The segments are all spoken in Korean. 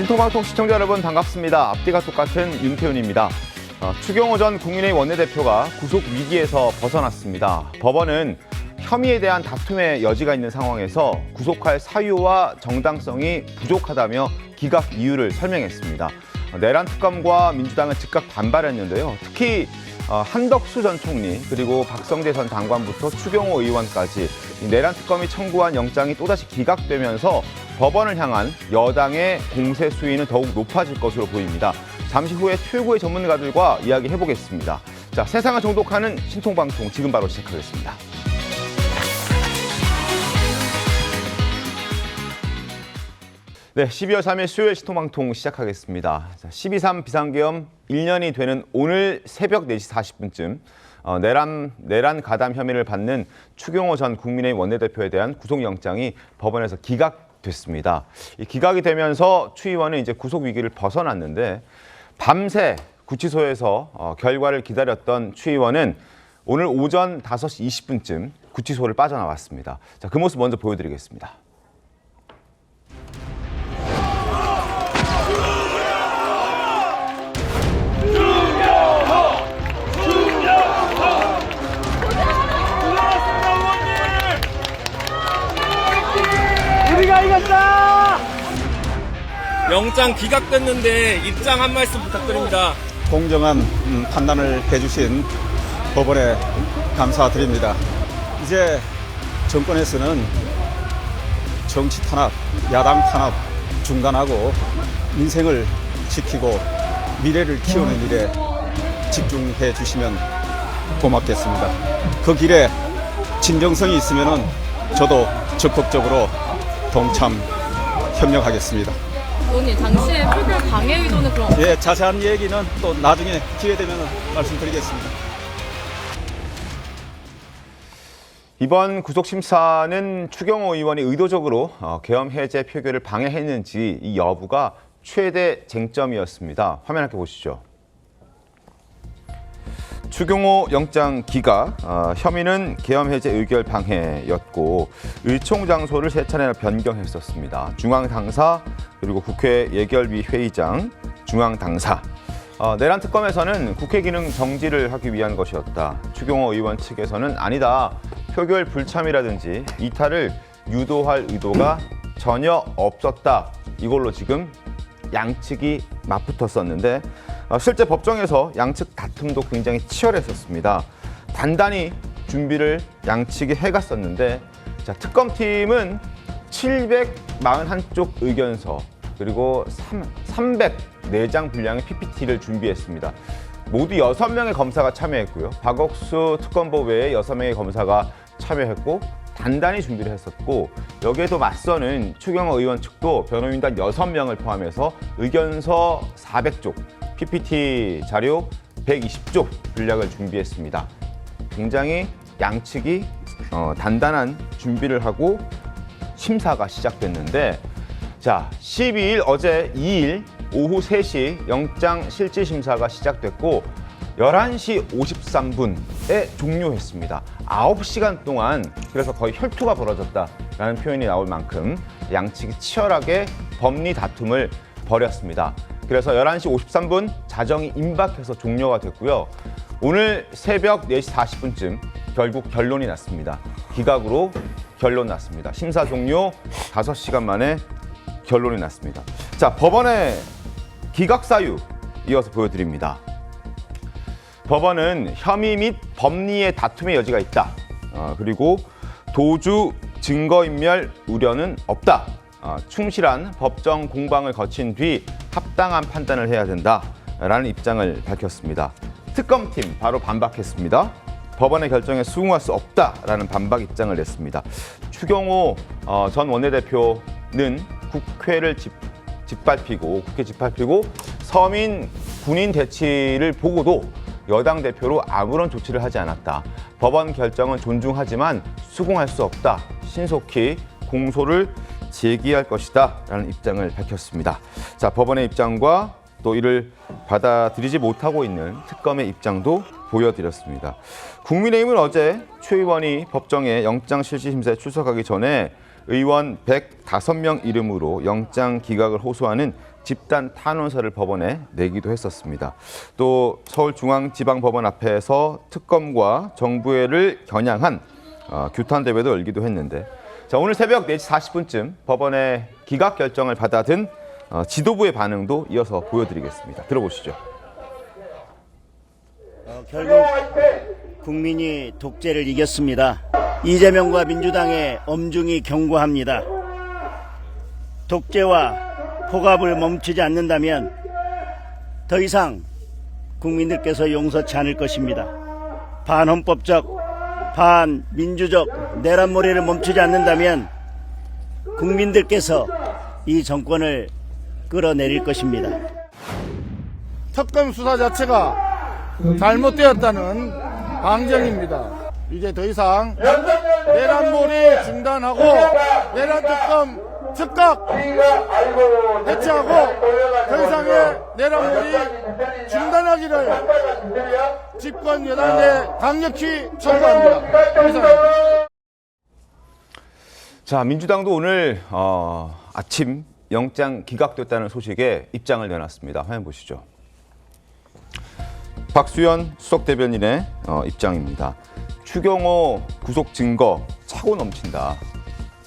신통방통 시청자 여러분 반갑습니다. 앞뒤가 똑같은 윤태훈입니다. 추경호 전 국민의힘 원내대표가 구속 위기에서 벗어났습니다. 법원은 혐의에 대한 다툼의 여지가 있는 상황에서 구속할 사유와 정당성이 부족하다며 기각 이유를 설명했습니다. 내란 특검과 민주당은 즉각 반발했는데요. 특히 한덕수 전 총리 그리고 박성재 전 장관부터 추경호 의원까지 내란 특검이 청구한 영장이 또다시 기각되면서 법원을 향한 여당의 공세 수위는 더욱 높아질 것으로 보입니다. 잠시 후에 최고의 전문가들과 이야기해보겠습니다. 자, 세상을 정독하는 신통방통 지금 바로 시작하겠습니다. 네, 12월 3일 수요일 신통방통 시작하겠습니다. 자, 12.3 비상계엄 1년이 되는 오늘 새벽 4시 40분쯤 내란 가담 혐의를 받는 추경호 전 국민의힘 원내대표에 대한 구속영장이 법원에서 기각됐습니다. 이 기각이 되면서 추 의원은 이제 구속 위기를 벗어났는데 밤새 구치소에서 결과를 기다렸던 추 의원은 오늘 오전 5시 20분쯤 구치소를 빠져나왔습니다. 자, 그 모습 먼저 보여드리겠습니다. 우리가 이겼다! 영장 기각됐는데 입장 한 말씀 부탁드립니다. 공정한 판단을 해주신 법원에 감사드립니다. 이제 정권에서는 정치 탄압, 야당 탄압 중단하고 민생을 지키고 미래를 키우는 일에 집중해 주시면 고맙겠습니다. 그 길에 진정성이 있으면 저도 적극적으로 동참 협력하겠습니다. 의원님, 당시에 표결 방해 의도는 그럼? 예, 자세한 얘기는 또 나중에 기회 되면 말씀드리겠습니다. 이번 구속심사는 추경호 의원이 의도적으로 계엄 해제 표결을 방해했는지 이 여부가 최대 쟁점이었습니다. 화면 함께 보시죠. 추경호 영장 기각, 혐의는 계엄 해제 의결 방해였고 의총 장소를 3차례나 변경했었습니다. 중앙당사 그리고 국회 예결위 회의장, 중앙당사. 내란 특검에서는 국회 기능 정지를 하기 위한 것이었다. 추경호 의원 측에서는 아니다. 표결 불참이라든지 이탈을 유도할 의도가 전혀 없었다. 이걸로 지금 양측이 맞붙었었는데 실제 법정에서 양측 다툼도 굉장히 치열했었습니다. 단단히 준비를 양측이 해갔었는데 자, 특검팀은 741쪽 의견서 그리고 304장 분량의 PPT를 준비했습니다. 모두 6명의 검사가 참여했고요. 박억수 특검보 외에 6명의 검사가 참여했고 단단히 준비를 했었고 여기에도 맞서는 추경호 의원 측도 변호인단 6명을 포함해서 의견서 400쪽, PPT 자료 120쪽 분량을 준비했습니다. 굉장히 양측이 단단한 준비를 하고 심사가 시작됐는데 자, 12일 어제 2일 오후 3시 영장 실질심사가 시작됐고 11시 53분에 종료했습니다. 9시간 동안 그래서 거의 혈투가 벌어졌다라는 표현이 나올 만큼 양측이 치열하게 법리 다툼을 벌였습니다. 그래서 11시 53분 자정이 임박해서 종료가 됐고요. 오늘 새벽 4시 40분쯤 결국 결론이 났습니다. 기각으로 결론 났습니다. 심사 종료 5시간 만에 결론이 났습니다. 자, 법원의 기각 사유 이어서 보여드립니다. 법원은 혐의 및 법리의 다툼의 여지가 있다. 그리고 도주 증거인멸 우려는 없다. 충실한 법정 공방을 거친 뒤 합당한 판단을 해야 된다라는 입장을 밝혔습니다. 특검팀 바로 반박했습니다. 법원의 결정에 수긍할 수 없다라는 반박 입장을 냈습니다. 추경호 전 원내대표는 국회 짓밟히고 서민 군인 대치를 보고도 여당 대표로 아무런 조치를 하지 않았다. 법원 결정은 존중하지만 수긍할 수 없다. 신속히 공소를 제기할 것이다. 라는 입장을 밝혔습니다. 자, 법원의 입장과 또 이를 받아들이지 못하고 있는 특검의 입장도 보여드렸습니다. 국민의힘은 어제 최 의원이 법정에 영장실질심사에 출석하기 전에 의원 105명 이름으로 영장 기각을 호소하는 집단 탄원서를 법원에 내기도 했었습니다. 또 서울중앙지방법원 앞에서 특검과 정부회를 겨냥한 규탄 대회도 열기도 했는데, 자, 오늘 새벽 4시 40분쯤 법원의 기각 결정을 받아든 지도부의 반응도 이어서 보여드리겠습니다. 들어보시죠. 결국 국민이 독재를 이겼습니다. 이재명과 민주당에 엄중히 경고합니다. 독재와 폭압을 멈추지 않는다면 더 이상 국민들께서 용서치 않을 것입니다. 반헌법적, 반민주적 내란몰이를 멈추지 않는다면 국민들께서 이 정권을 끌어내릴 것입니다. 특검 수사 자체가 잘못되었다는 방정입니다. 이제 더 이상 내란몰이 중단하고 내란특검 즉각 해체하고 더 이상의 내란몰이 중단하기를 집권 여당에 강력히 촉구합니다. 이상입니다. 자, 민주당도 오늘 아침 영장 기각됐다는 소식에 입장을 내놨습니다. 화면 보시죠. 박수현 수석대변인의 입장입니다. 추경호 구속 증거 차고 넘친다.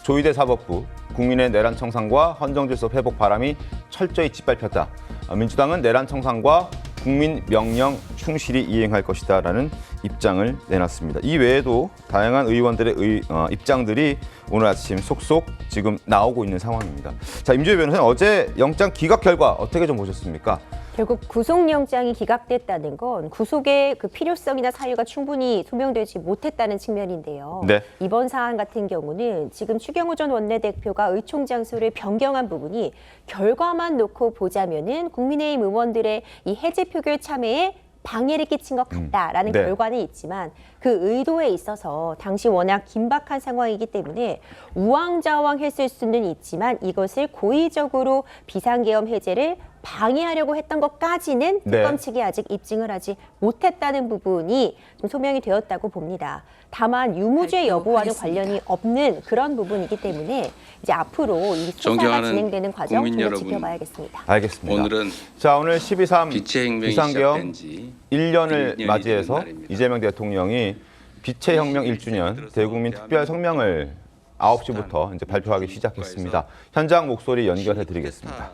조희대 사법부, 국민의 내란 청산과 헌정질서 회복 바람이 철저히 짓밟혔다. 민주당은 내란 청산과 국민 명령 충실히 이행할 것이다라는 입장을 내놨습니다. 이 외에도 다양한 의원들의 입장들이 오늘 아침 속속 지금 나오고 있는 상황입니다. 자, 임주혜 변호사님, 어제 영장 기각 결과 어떻게 좀 보셨습니까? 결국 구속영장이 기각됐다는 건 구속의 그 필요성이나 사유가 충분히 소명되지 못했다는 측면인데요. 네. 이번 사안 같은 경우는 지금 추경호 전 원내대표가 의총 장소를 변경한 부분이 결과만 놓고 보자면은 국민의힘 의원들의 이 해제 표결 참여에 방해를 끼친 것 같다라는 네. 결과는 있지만 그 의도에 있어서 당시 워낙 긴박한 상황이기 때문에 우왕좌왕했을 수는 있지만 이것을 고의적으로 비상계엄 해제를 방해하려고 했던 것까지는 네. 특검 측이 아직 입증을 하지 못했다는 부분이 좀 소명이 되었다고 봅니다. 다만 유무죄 여부와는 관련이 없는 그런 부분이기 때문에 이제 앞으로 이 수사가 존경하는 진행되는 과정 국민 좀 여러분, 지켜봐야겠습니다. 알겠습니다. 오늘은 자, 오늘 12.3 빛의 혁명이 비상계엄 시작된 지 1년을 1년이 맞이해서 되는 날입니다. 이재명 대통령이 빛의 혁명 1주년 대국민 특별 성명을 9시부터 이제 발표하기 시작했습니다. 현장 목소리 연결해 드리겠습니다.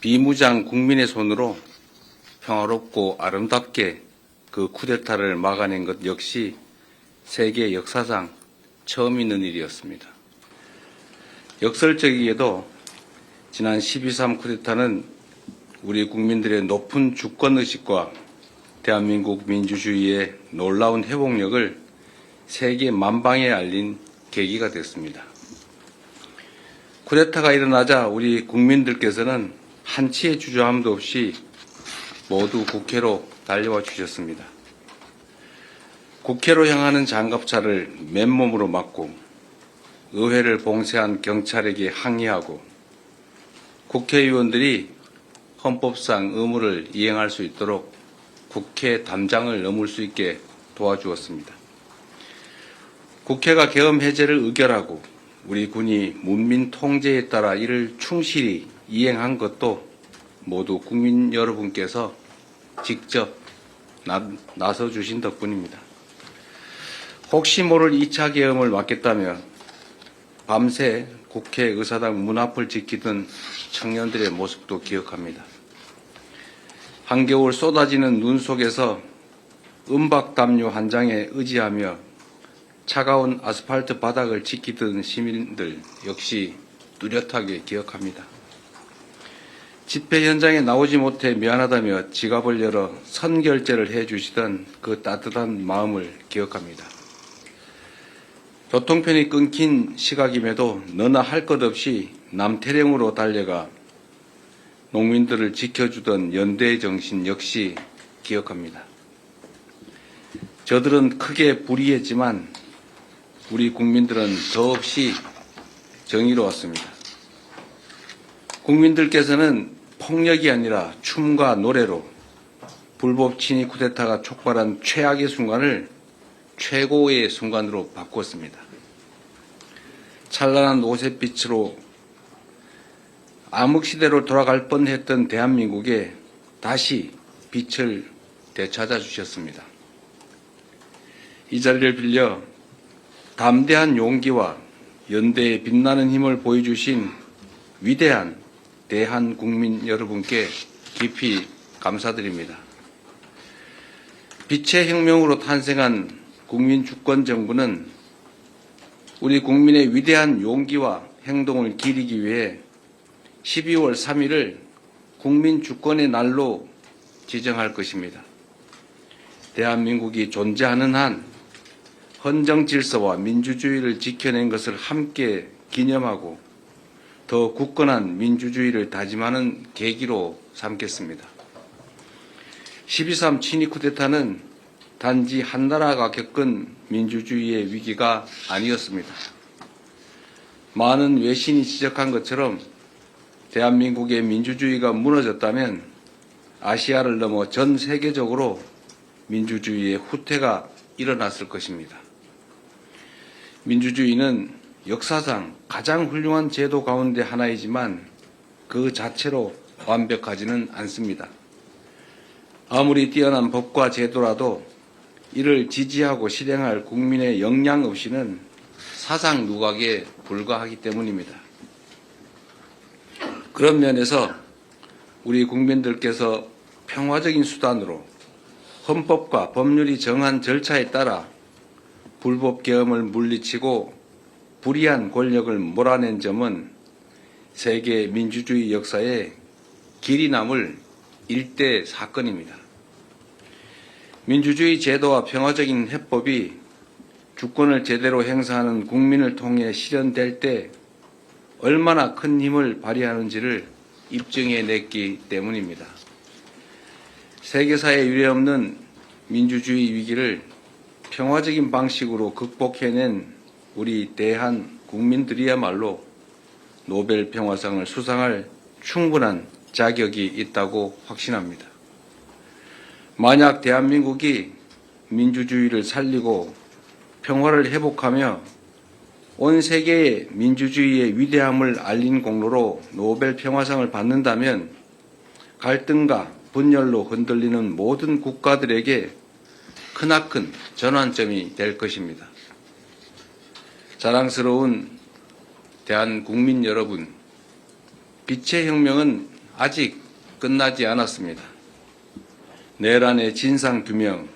비무장 국민의 손으로 평화롭고 아름답게 그 쿠데타를 막아낸 것 역시 세계 역사상 처음 있는 일이었습니다. 역설적이게도 지난 12.3 쿠데타는 우리 국민들의 높은 주권의식과 대한민국 민주주의의 놀라운 회복력을 세계 만방에 알린 계기가 됐습니다. 쿠데타가 일어나자 우리 국민들께서는 한치의 주저함도 없이 모두 국회로 달려와 주셨습니다. 국회로 향하는 장갑차를 맨몸으로 막고 의회를 봉쇄한 경찰에게 항의하고 국회의원들이 헌법상 의무를 이행할 수 있도록 국회 담장을 넘을 수 있게 도와주었습니다. 국회가 계엄 해제를 의결하고 우리 군이 문민 통제에 따라 이를 충실히 이행한 것도 모두 국민 여러분께서 직접 나서 주신 덕분입니다. 혹시 모를 2차 계엄을 막겠다며 밤새 국회 의사당 문 앞을 지키던 청년들의 모습도 기억합니다. 한겨울 쏟아지는 눈 속에서 은박담요 한 장에 의지하며 차가운 아스팔트 바닥을 지키던 시민들 역시 뚜렷하게 기억합니다. 집회 현장에 나오지 못해 미안하다며 지갑을 열어 선결제를 해주시던 그 따뜻한 마음을 기억합니다. 교통편이 끊긴 시각임에도 너나 할 것 없이 남태령으로 달려가 농민들을 지켜주던 연대의 정신 역시 기억합니다. 저들은 크게 불의했지만 우리 국민들은 더없이 정의로웠습니다. 국민들께서는 폭력이 아니라 춤과 노래로 불법 친위 쿠데타가 촉발한 최악의 순간을 최고의 순간으로 바꾸었습니다. 찬란한 오색빛으로 암흑시대로 돌아갈 뻔했던 대한민국에 다시 빛을 되찾아 주셨습니다. 이 자리를 빌려 담대한 용기와 연대의 빛나는 힘을 보여주신 위대한 대한국민 여러분께 깊이 감사드립니다. 빛의 혁명으로 탄생한 국민주권정부는 우리 국민의 위대한 용기와 행동을 기리기 위해 12월 3일을 국민주권의 날로 지정할 것입니다. 대한민국이 존재하는 한 헌정 질서와 민주주의를 지켜낸 것을 함께 기념하고 더 굳건한 민주주의를 다짐하는 계기로 삼겠습니다. 12.3 친위 쿠데타는 단지 한 나라가 겪은 민주주의의 위기가 아니었습니다. 많은 외신이 지적한 것처럼 대한민국의 민주주의가 무너졌다면 아시아를 넘어 전 세계적으로 민주주의의 후퇴가 일어났을 것입니다. 민주주의는 역사상 가장 훌륭한 제도 가운데 하나이지만 그 자체로 완벽하지는 않습니다. 아무리 뛰어난 법과 제도라도 이를 지지하고 실행할 국민의 역량 없이는 사상 누각에 불과하기 때문입니다. 그런 면에서 우리 국민들께서 평화적인 수단으로 헌법과 법률이 정한 절차에 따라 불법 계엄을 물리치고 불의한 권력을 몰아낸 점은 세계 민주주의 역사에 길이 남을 일대 사건입니다. 민주주의 제도와 평화적인 해법이 주권을 제대로 행사하는 국민을 통해 실현될 때 얼마나 큰 힘을 발휘하는지를 입증해냈기 때문입니다. 세계사에 유례없는 민주주의 위기를 평화적인 방식으로 극복해낸 우리 대한 국민들이야말로 노벨 평화상을 수상할 충분한 자격이 있다고 확신합니다. 만약 대한민국이 민주주의를 살리고 평화를 회복하며 온 세계에 민주주의의 위대함을 알린 공로로 노벨 평화상을 받는다면 갈등과 분열로 흔들리는 모든 국가들에게 크나큰 전환점이 될 것입니다. 자랑스러운 대한국민 여러분, 빛의 혁명은 아직 끝나지 않았습니다. 내란의 진상규명,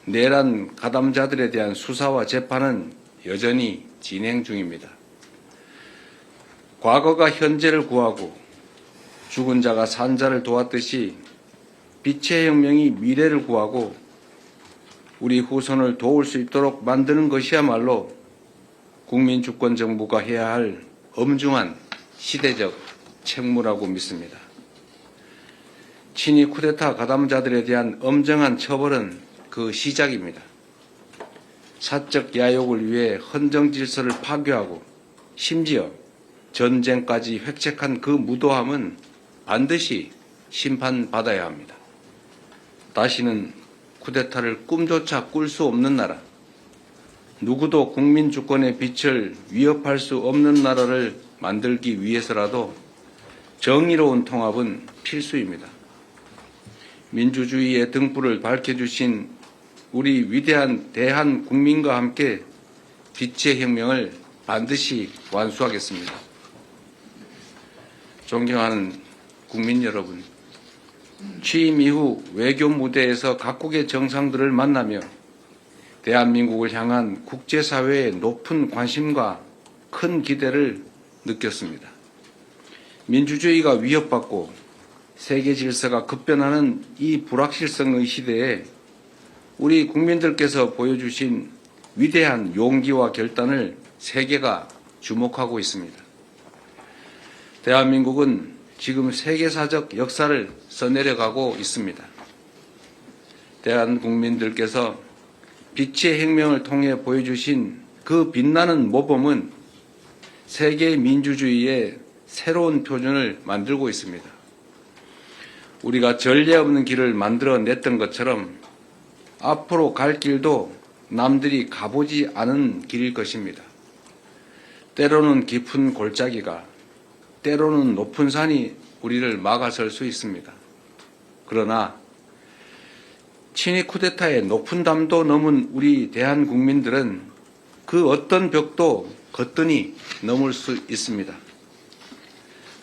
내란 가담자들에 대한 수사와 재판은 여전히 진행 중입니다. 과거가 현재를 구하고 죽은 자가 산 자를 도왔듯이 빛의 혁명이 미래를 구하고 우리 후손을 도울 수 있도록 만드는 것이야말로 국민주권정부가 해야 할 엄중한 시대적 책무라고 믿습니다. 친위 쿠데타 가담자들에 대한 엄정한 처벌은 그 시작입니다. 사적 야욕을 위해 헌정 질서를 파괴하고 심지어 전쟁까지 획책한 그 무도함은 반드시 심판받아야 합니다. 다시는 쿠데타를 꿈조차 꿀 수 없는 나라, 누구도 국민 주권의 빛을 위협할 수 없는 나라를 만들기 위해서라도 정의로운 통합은 필수입니다. 민주주의의 등불을 밝혀주신 우리 위대한 대한 국민과 함께 빛의 혁명을 반드시 완수하겠습니다. 존경하는 국민 여러분, 취임 이후 외교 무대에서 각국의 정상들을 만나며 대한민국을 향한 국제사회의 높은 관심과 큰 기대를 느꼈습니다. 민주주의가 위협받고 세계 질서가 급변하는 이 불확실성의 시대에 우리 국민들께서 보여주신 위대한 용기와 결단을 세계가 주목하고 있습니다. 대한민국은 지금 세계사적 역사를 써내려가고 있습니다. 대한국민들께서 빛의 혁명을 통해 보여주신 그 빛나는 모범은 세계 민주주의의 새로운 표준을 만들고 있습니다. 우리가 전례 없는 길을 만들어냈던 것처럼 앞으로 갈 길도 남들이 가보지 않은 길일 것입니다. 때로는 깊은 골짜기가, 때로는 높은 산이 우리를 막아설 수 있습니다. 그러나 친위 쿠데타의 높은 담도 넘은 우리 대한국민들은 그 어떤 벽도 거뜬히 넘을 수 있습니다.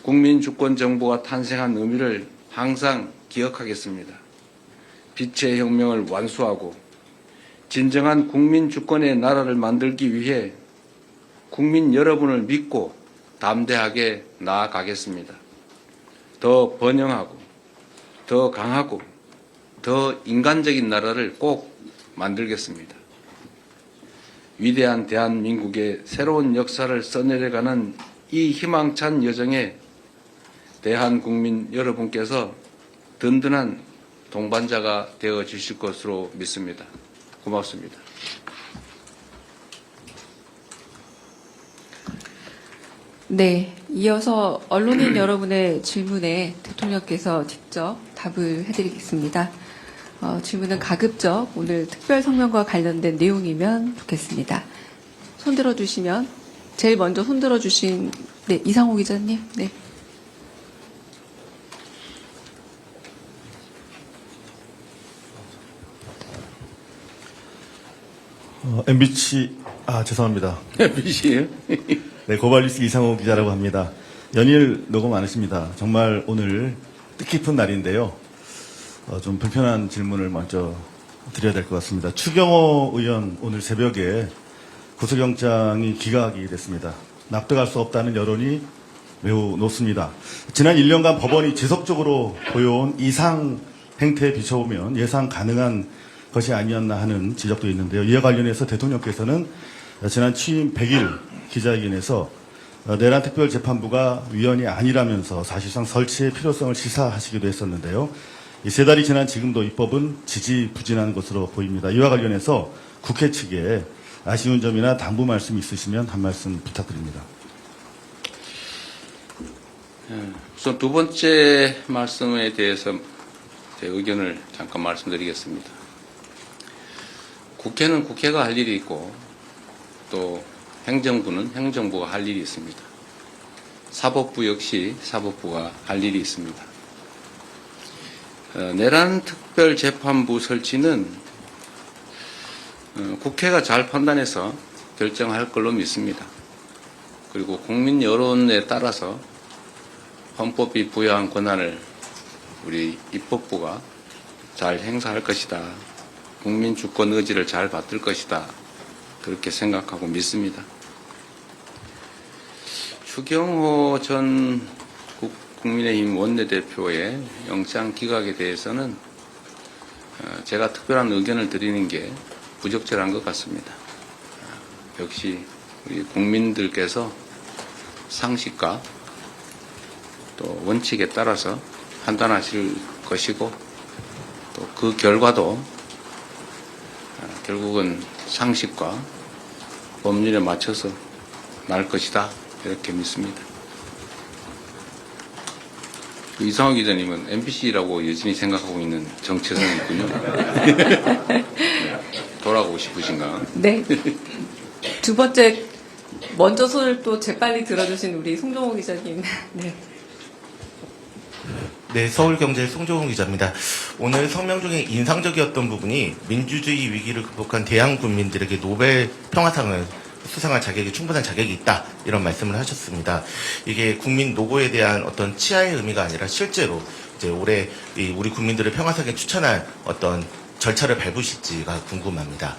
국민주권정부가 탄생한 의미를 항상 기억하겠습니다. 빛의 혁명을 완수하고 진정한 국민주권의 나라를 만들기 위해 국민 여러분을 믿고 담대하게 나아가겠습니다. 더 번영하고 더 강하고 더 인간적인 나라를 꼭 만들겠습니다. 위대한 대한민국의 새로운 역사를 써내려가는 이 희망찬 여정에 대한국민 여러분께서 든든한 동반자가 되어 주실 것으로 믿습니다. 고맙습니다. 네, 이어서 언론인 여러분의 질문에 대통령께서 직접 답을 해드리겠습니다. 질문은 가급적 오늘 특별 성명과 관련된 내용이면 좋겠습니다. 손들어 주시면 제일 먼저 손들어 주신 네, 이상호 기자님. 네. MBC 죄송합니다. MBC예요? 네, 고발뉴스 이상호 기자라고 합니다. 연일 녹음 많으십니다. 정말 오늘 뜻깊은 날인데요. 좀 불편한 질문을 먼저 드려야 될 것 같습니다. 추경호 의원 오늘 새벽에 구속영장이 기각이 됐습니다. 납득할 수 없다는 여론이 매우 높습니다. 지난 1년간 법원이 지속적으로 보여온 이상 행태에 비춰보면 예상 가능한 것이 아니었나 하는 지적도 있는데요. 이와 관련해서 대통령께서는 지난 취임 100일 기자회견에서 내란 특별재판부가 위헌이 아니라면서 사실상 설치의 필요성을 시사하시기도 했었는데요. 이 세 달이 지난 지금도 입법은 지지부진한 것으로 보입니다. 이와 관련해서 국회 측에 아쉬운 점이나 당부 말씀 있으시면 한 말씀 부탁드립니다. 우선 두 번째 말씀에 대해서 제 의견을 잠깐 말씀드리겠습니다. 국회는 국회가 할 일이 있고 또 행정부는 행정부가 할 일이 있습니다. 사법부 역시 사법부가 할 일이 있습니다. 내란 특별재판부 설치는 국회가 잘 판단해서 결정할 걸로 믿습니다. 그리고 국민 여론에 따라서 헌법이 부여한 권한을 우리 입법부가 잘 행사할 것이다. 국민 주권 의지를 잘 받들 것이다. 그렇게 생각하고 믿습니다. 추경호 전 국민의힘 원내대표의 영장 기각에 대해서는 제가 특별한 의견을 드리는 게 부적절한 것 같습니다. 역시 우리 국민들께서 상식과 또 원칙에 따라서 판단하실 것이고 또 그 결과도 결국은 상식과 법률에 맞춰서 날 것이다 이렇게 믿습니다. 이상호 기자님은 MBC라고 여전히 생각하고 있는 정체성이군요. 돌아가고 싶으신가? 네. 두 번째, 먼저 손을 또 재빨리 들어주신 우리 송정호 기자님. 네. 네, 서울경제 송정훈 기자입니다. 오늘 성명 중에 인상적이었던 부분이 민주주의 위기를 극복한 대한 국민들에게 노벨 평화상을 수상할 자격이 충분한 자격이 있다 이런 말씀을 하셨습니다. 이게 국민 노고에 대한 어떤 치하의 의미가 아니라 실제로 이제 올해 우리 국민들을 평화상에 추천할 어떤 절차를 밟으실지가 궁금합니다.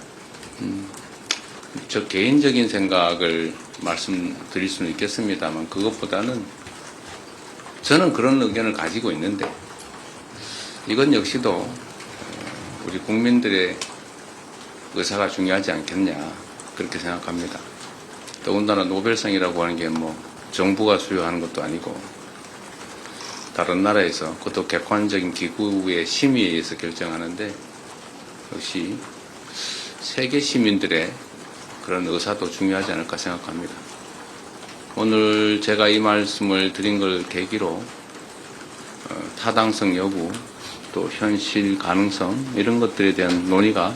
저 개인적인 생각을 말씀드릴 수는 있겠습니다만 그것보다는 저는 그런 의견을 가지고 있는데 이건 역시도 우리 국민들의 의사가 중요하지 않겠냐 그렇게 생각합니다. 더군다나 노벨상이라고 하는 게 뭐 정부가 수여하는 것도 아니고 다른 나라에서 그것도 객관적인 기구의 심의에 의해서 결정하는데 역시 세계 시민들의 그런 의사도 중요하지 않을까 생각합니다. 오늘 제가 이 말씀을 드린 걸 계기로 타당성 여부 또 현실 가능성 이런 것들에 대한 논의가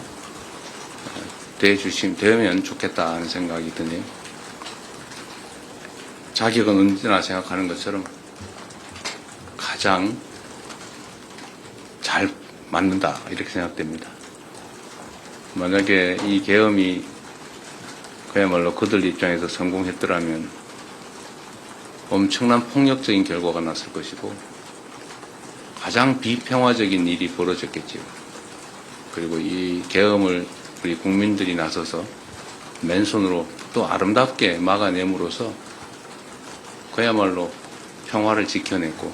되면 좋겠다는 생각이 드네요. 자격은 언제나 생각하는 것처럼 가장 잘 맞는다 이렇게 생각됩니다. 만약에 이 계엄이 그야말로 그들 입장에서 성공했더라면 엄청난 폭력적인 결과가 났을 것이고 가장 비평화적인 일이 벌어졌겠지요. 그리고 이 계엄을 우리 국민들이 나서서 맨손으로 또 아름답게 막아냄으로써 그야말로 평화를 지켜냈고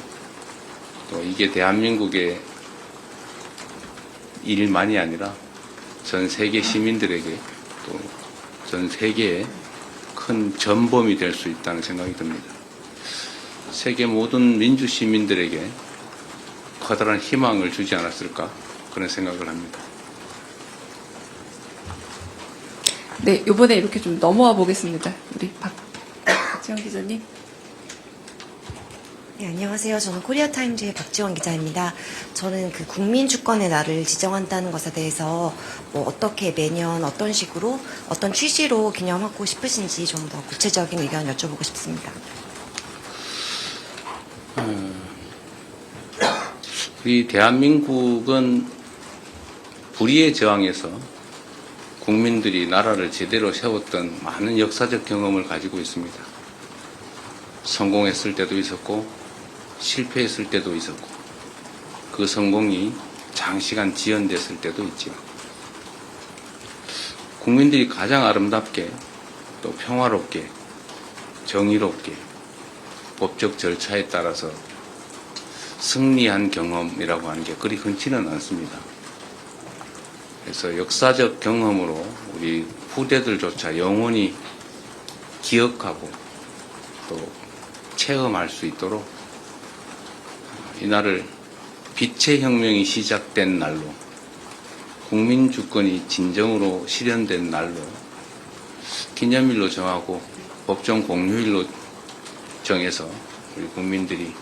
또 이게 대한민국의 일만이 아니라 전 세계 시민들에게 또 전 세계의 큰 전범이 될 수 있다는 생각이 듭니다. 세계 모든 민주 시민들에게 커다란 희망을 주지 않았을까 그런 생각을 합니다. 네, 이번에 이렇게 좀 넘어와 보겠습니다. 우리 박지원 기자님. 네, 안녕하세요. 저는 코리아타임즈의 박지원 기자입니다. 저는 그 국민주권의 날을 지정한다는 것에 대해서 뭐 어떻게 매년 어떤 식으로 어떤 취지로 기념하고 싶으신지 좀 더 구체적인 의견 여쭤보고 싶습니다. 우리 대한민국은 불의의 저항에서 국민들이 나라를 제대로 세웠던 많은 역사적 경험을 가지고 있습니다. 성공했을 때도 있었고 실패했을 때도 있었고 그 성공이 장시간 지연됐을 때도 있죠. 국민들이 가장 아름답게 또 평화롭게 정의롭게 법적 절차에 따라서 승리한 경험이라고 하는 게 그리 흔치는 않습니다. 그래서 역사적 경험으로 우리 후대들조차 영원히 기억하고 또 체험할 수 있도록 이날을 빛의 혁명이 시작된 날로 국민주권이 진정으로 실현된 날로 기념일로 정하고 법정 공휴일로 정해서 우리 국민들이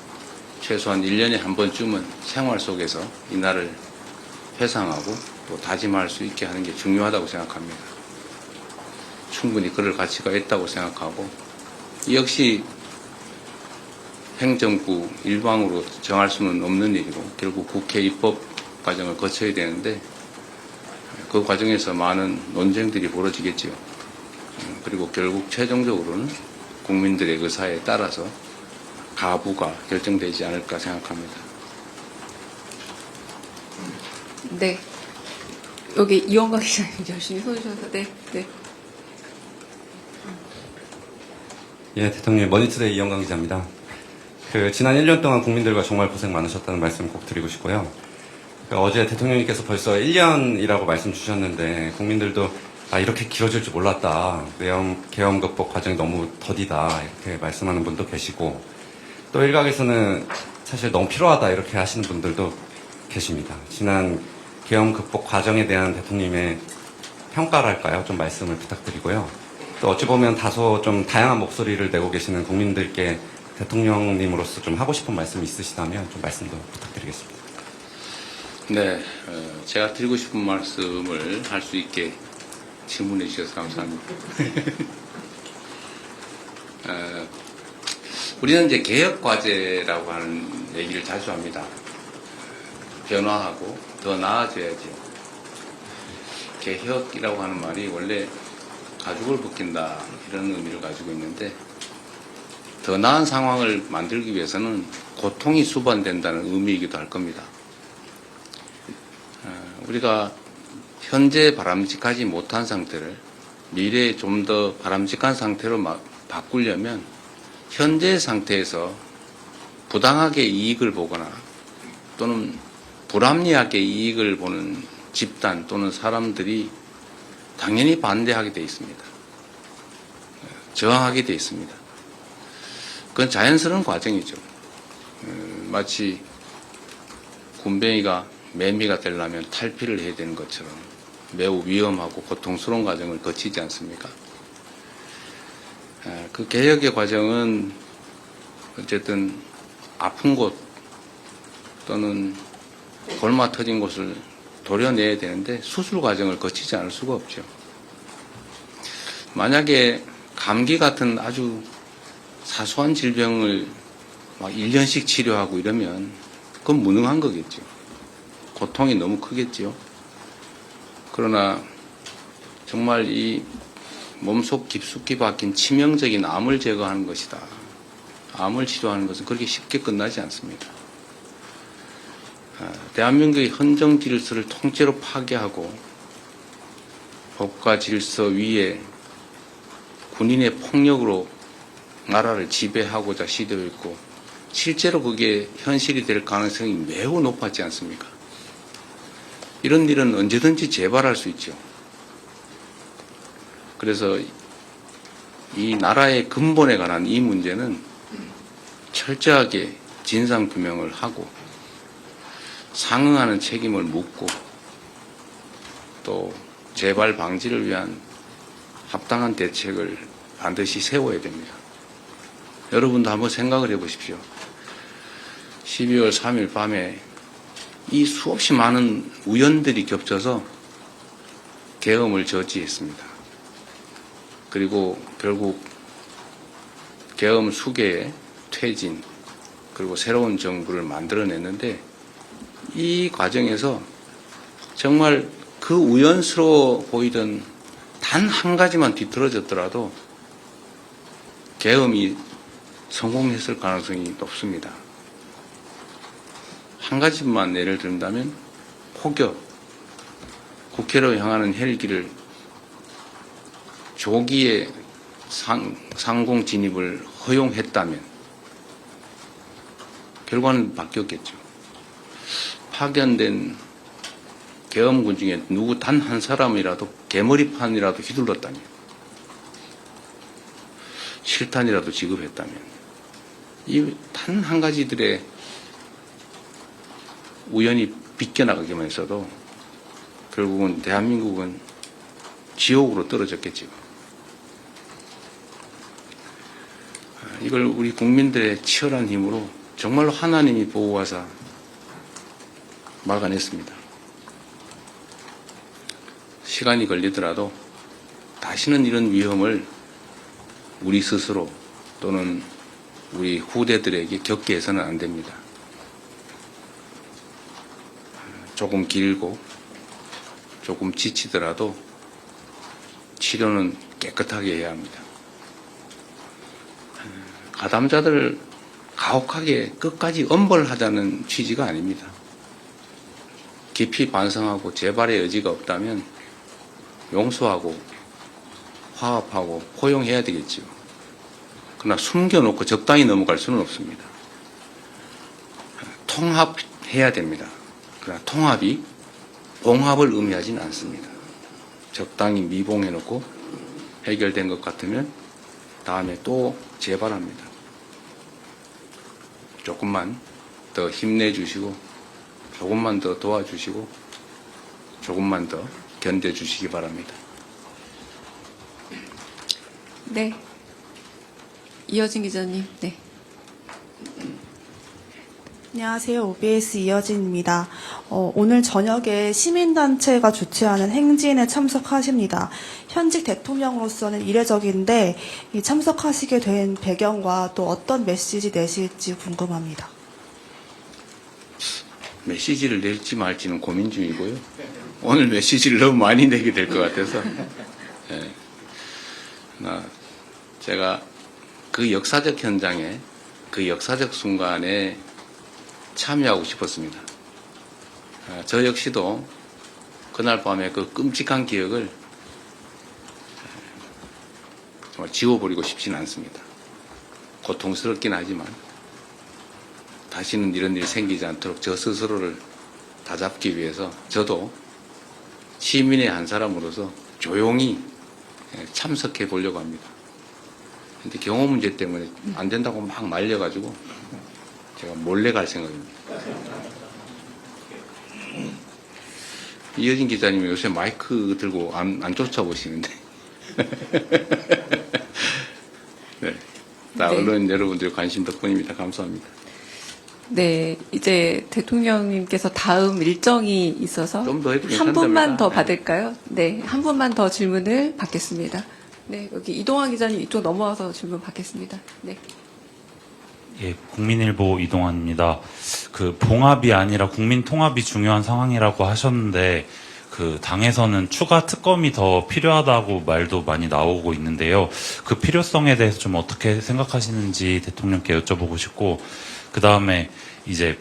최소한 1년에 한 번쯤은 생활 속에서 이날을 회상하고 또 다짐할 수 있게 하는 게 중요하다고 생각합니다. 충분히 그럴 가치가 있다고 생각하고 이 역시 행정부 일방으로 정할 수는 없는 일이고 결국 국회 입법 과정을 거쳐야 되는데 그 과정에서 많은 논쟁들이 벌어지겠지요. 그리고 결국 최종적으로는 국민들의 의사에 따라서 가부가 결정되지 않을까 생각합니다. 네. 여기 이원광 기자님 열심히 써주셔서 네. 예, 대통령 머니투데이 이원광 기자입니다. 지난 1년 동안 국민들과 정말 고생 많으셨다는 말씀 꼭 드리고 싶고요. 어제 대통령님께서 벌써 1년이라고 말씀 주셨는데 국민들도 이렇게 길어질 줄 몰랐다. 계엄 극복 과정이 너무 더디다. 이렇게 말씀하는 분도 계시고 또 일각에서는 사실 너무 필요하다. 이렇게 하시는 분들도 계십니다. 지난 계엄 극복 과정에 대한 대통령님의 평가랄까요? 좀 말씀을 부탁드리고요. 또 어찌 보면 다소 좀 다양한 목소리를 내고 계시는 국민들께 대통령님으로서 좀 하고 싶은 말씀 있으시다면 좀 말씀도 부탁드리겠습니다. 네, 제가 드리고 싶은 말씀을 할 수 있게 질문해 주셔서 감사합니다. 우리는 이제 개혁 과제라고 하는 얘기를 자주 합니다. 변화하고 더 나아져야죠. 개혁이라고 하는 말이 원래 가죽을 벗긴다 이런 의미를 가지고 있는데 더 나은 상황을 만들기 위해서는 고통이 수반된다는 의미이기도 할 겁니다. 우리가 현재 바람직하지 못한 상태를 미래에 좀 더 바람직한 상태로 바꾸려면 현재 상태에서 부당하게 이익을 보거나 또는 불합리하게 이익을 보는 집단 또는 사람들이 당연히 반대하게 돼 있습니다. 저항하게 돼 있습니다. 그건 자연스러운 과정이죠. 마치 굼벵이가 매미가 되려면 탈피를 해야 되는 것처럼 매우 위험하고 고통스러운 과정을 거치지 않습니까? 그 개혁의 과정은 어쨌든 아픈 곳 또는 골마 터진 곳을 도려내야 되는데 수술 과정을 거치지 않을 수가 없죠. 만약에 감기 같은 아주 사소한 질병을 막 1년씩 치료하고 이러면 그건 무능한 거겠죠. 고통이 너무 크겠죠. 그러나 정말 이 몸속 깊숙이 박힌 치명적인 암을 제거하는 것이다. 암을 치료하는 것은 그렇게 쉽게 끝나지 않습니다. 대한민국의 헌정 질서를 통째로 파괴하고 법과 질서 위에 군인의 폭력으로 나라를 지배하고자 시도했고 실제로 그게 현실이 될 가능성이 매우 높았지 않습니까? 이런 일은 언제든지 재발할 수 있죠. 그래서 이 나라의 근본에 관한 이 문제는 철저하게 진상규명을 하고 상응하는 책임을 묻고 또 재발 방지를 위한 합당한 대책을 반드시 세워야 됩니다. 여러분도 한번 생각을 해보십시오. 12월 3일 밤에 이 수없이 많은 우연들이 겹쳐서 계엄을 저지했습니다. 그리고 결국 계엄 수계에 퇴진 그리고 새로운 정부를 만들어냈는데 이 과정에서 정말 그 우연스러워 보이던 단 한 가지만 뒤틀어졌더라도 계엄이 성공했을 가능성이 높습니다. 한 가지만 예를 든다면 폭격, 국회로 향하는 헬기를 조기에 상공 진입을 허용했다면 결과는 바뀌었겠죠. 파견된 계엄군 중에 누구 단 한 사람이라도 개머리판이라도 휘둘렀다면 실탄이라도 지급했다면 이 단 한 가지들의 우연히 비껴나가기만 했어도 결국은 대한민국은 지옥으로 떨어졌겠죠. 이걸 우리 국민들의 치열한 힘으로 정말로 하나님이 보호하사 막아냈습니다. 시간이 걸리더라도 다시는 이런 위험을 우리 스스로 또는 우리 후대들에게 겪게 해서는 안 됩니다. 조금 길고 조금 지치더라도 치료는 깨끗하게 해야 합니다. 가담자들 가혹하게 끝까지 엄벌하자는 취지가 아닙니다. 깊이 반성하고 재발의 여지가 없다면 용서하고 화합하고 포용해야 되겠지요. 그러나 숨겨놓고 적당히 넘어갈 수는 없습니다. 통합해야 됩니다. 그러나 통합이 봉합을 의미하지는 않습니다. 적당히 미봉해놓고 해결된 것 같으면 다음에 또 재발합니다. 조금만 더 힘내주시고 조금만 더 도와주시고 조금만 더 견뎌주시기 바랍니다. 네. 이어진 기자님. 네. 안녕하세요. OBS 이어진입니다. 오늘 저녁에 시민단체가 주최하는 행진에 참석하십니다. 현직 대통령으로서는 이례적인데 이 참석하시게 된 배경과 또 어떤 메시지 내실지 궁금합니다. 메시지를 낼지 말지는 고민 중이고요. 오늘 메시지를 너무 많이 내게 될 것 같아서 네. 제가 그 역사적 현장에 그 역사적 순간에 참여하고 싶었습니다. 저 역시도 그날 밤에 그 끔찍한 기억을 정말 지워버리고 싶지는 않습니다. 고통스럽긴 하지만 다시는 이런 일이 생기지 않도록 저 스스로를 다잡기 위해서 저도 시민의 한 사람으로서 조용히 참석해 보려고 합니다. 근데 경호 문제 때문에 안 된다고 막 말려가지고 제가 몰래 갈 생각입니다. 이어진 기자님이 요새 마이크 들고 안 쫓아오시는데. 네. 다 언론인 여러분들 관심 덕분입니다. 감사합니다. 네, 이제 대통령님께서 다음 일정이 있어서 좀 더 해도 한 분만 괜찮답니다. 더 받을까요? 네, 한 분만 더 질문을 받겠습니다. 네, 여기 이동환 기자님 이쪽 넘어와서 질문 받겠습니다. 네. 예, 국민일보 이동환입니다. 그 봉합이 아니라 국민 통합이 중요한 상황이라고 하셨는데 그 당에서는 추가 특검이 더 필요하다고 말도 많이 나오고 있는데요. 그 필요성에 대해서 좀 어떻게 생각하시는지 대통령께 여쭤보고 싶고, 그 다음에 이제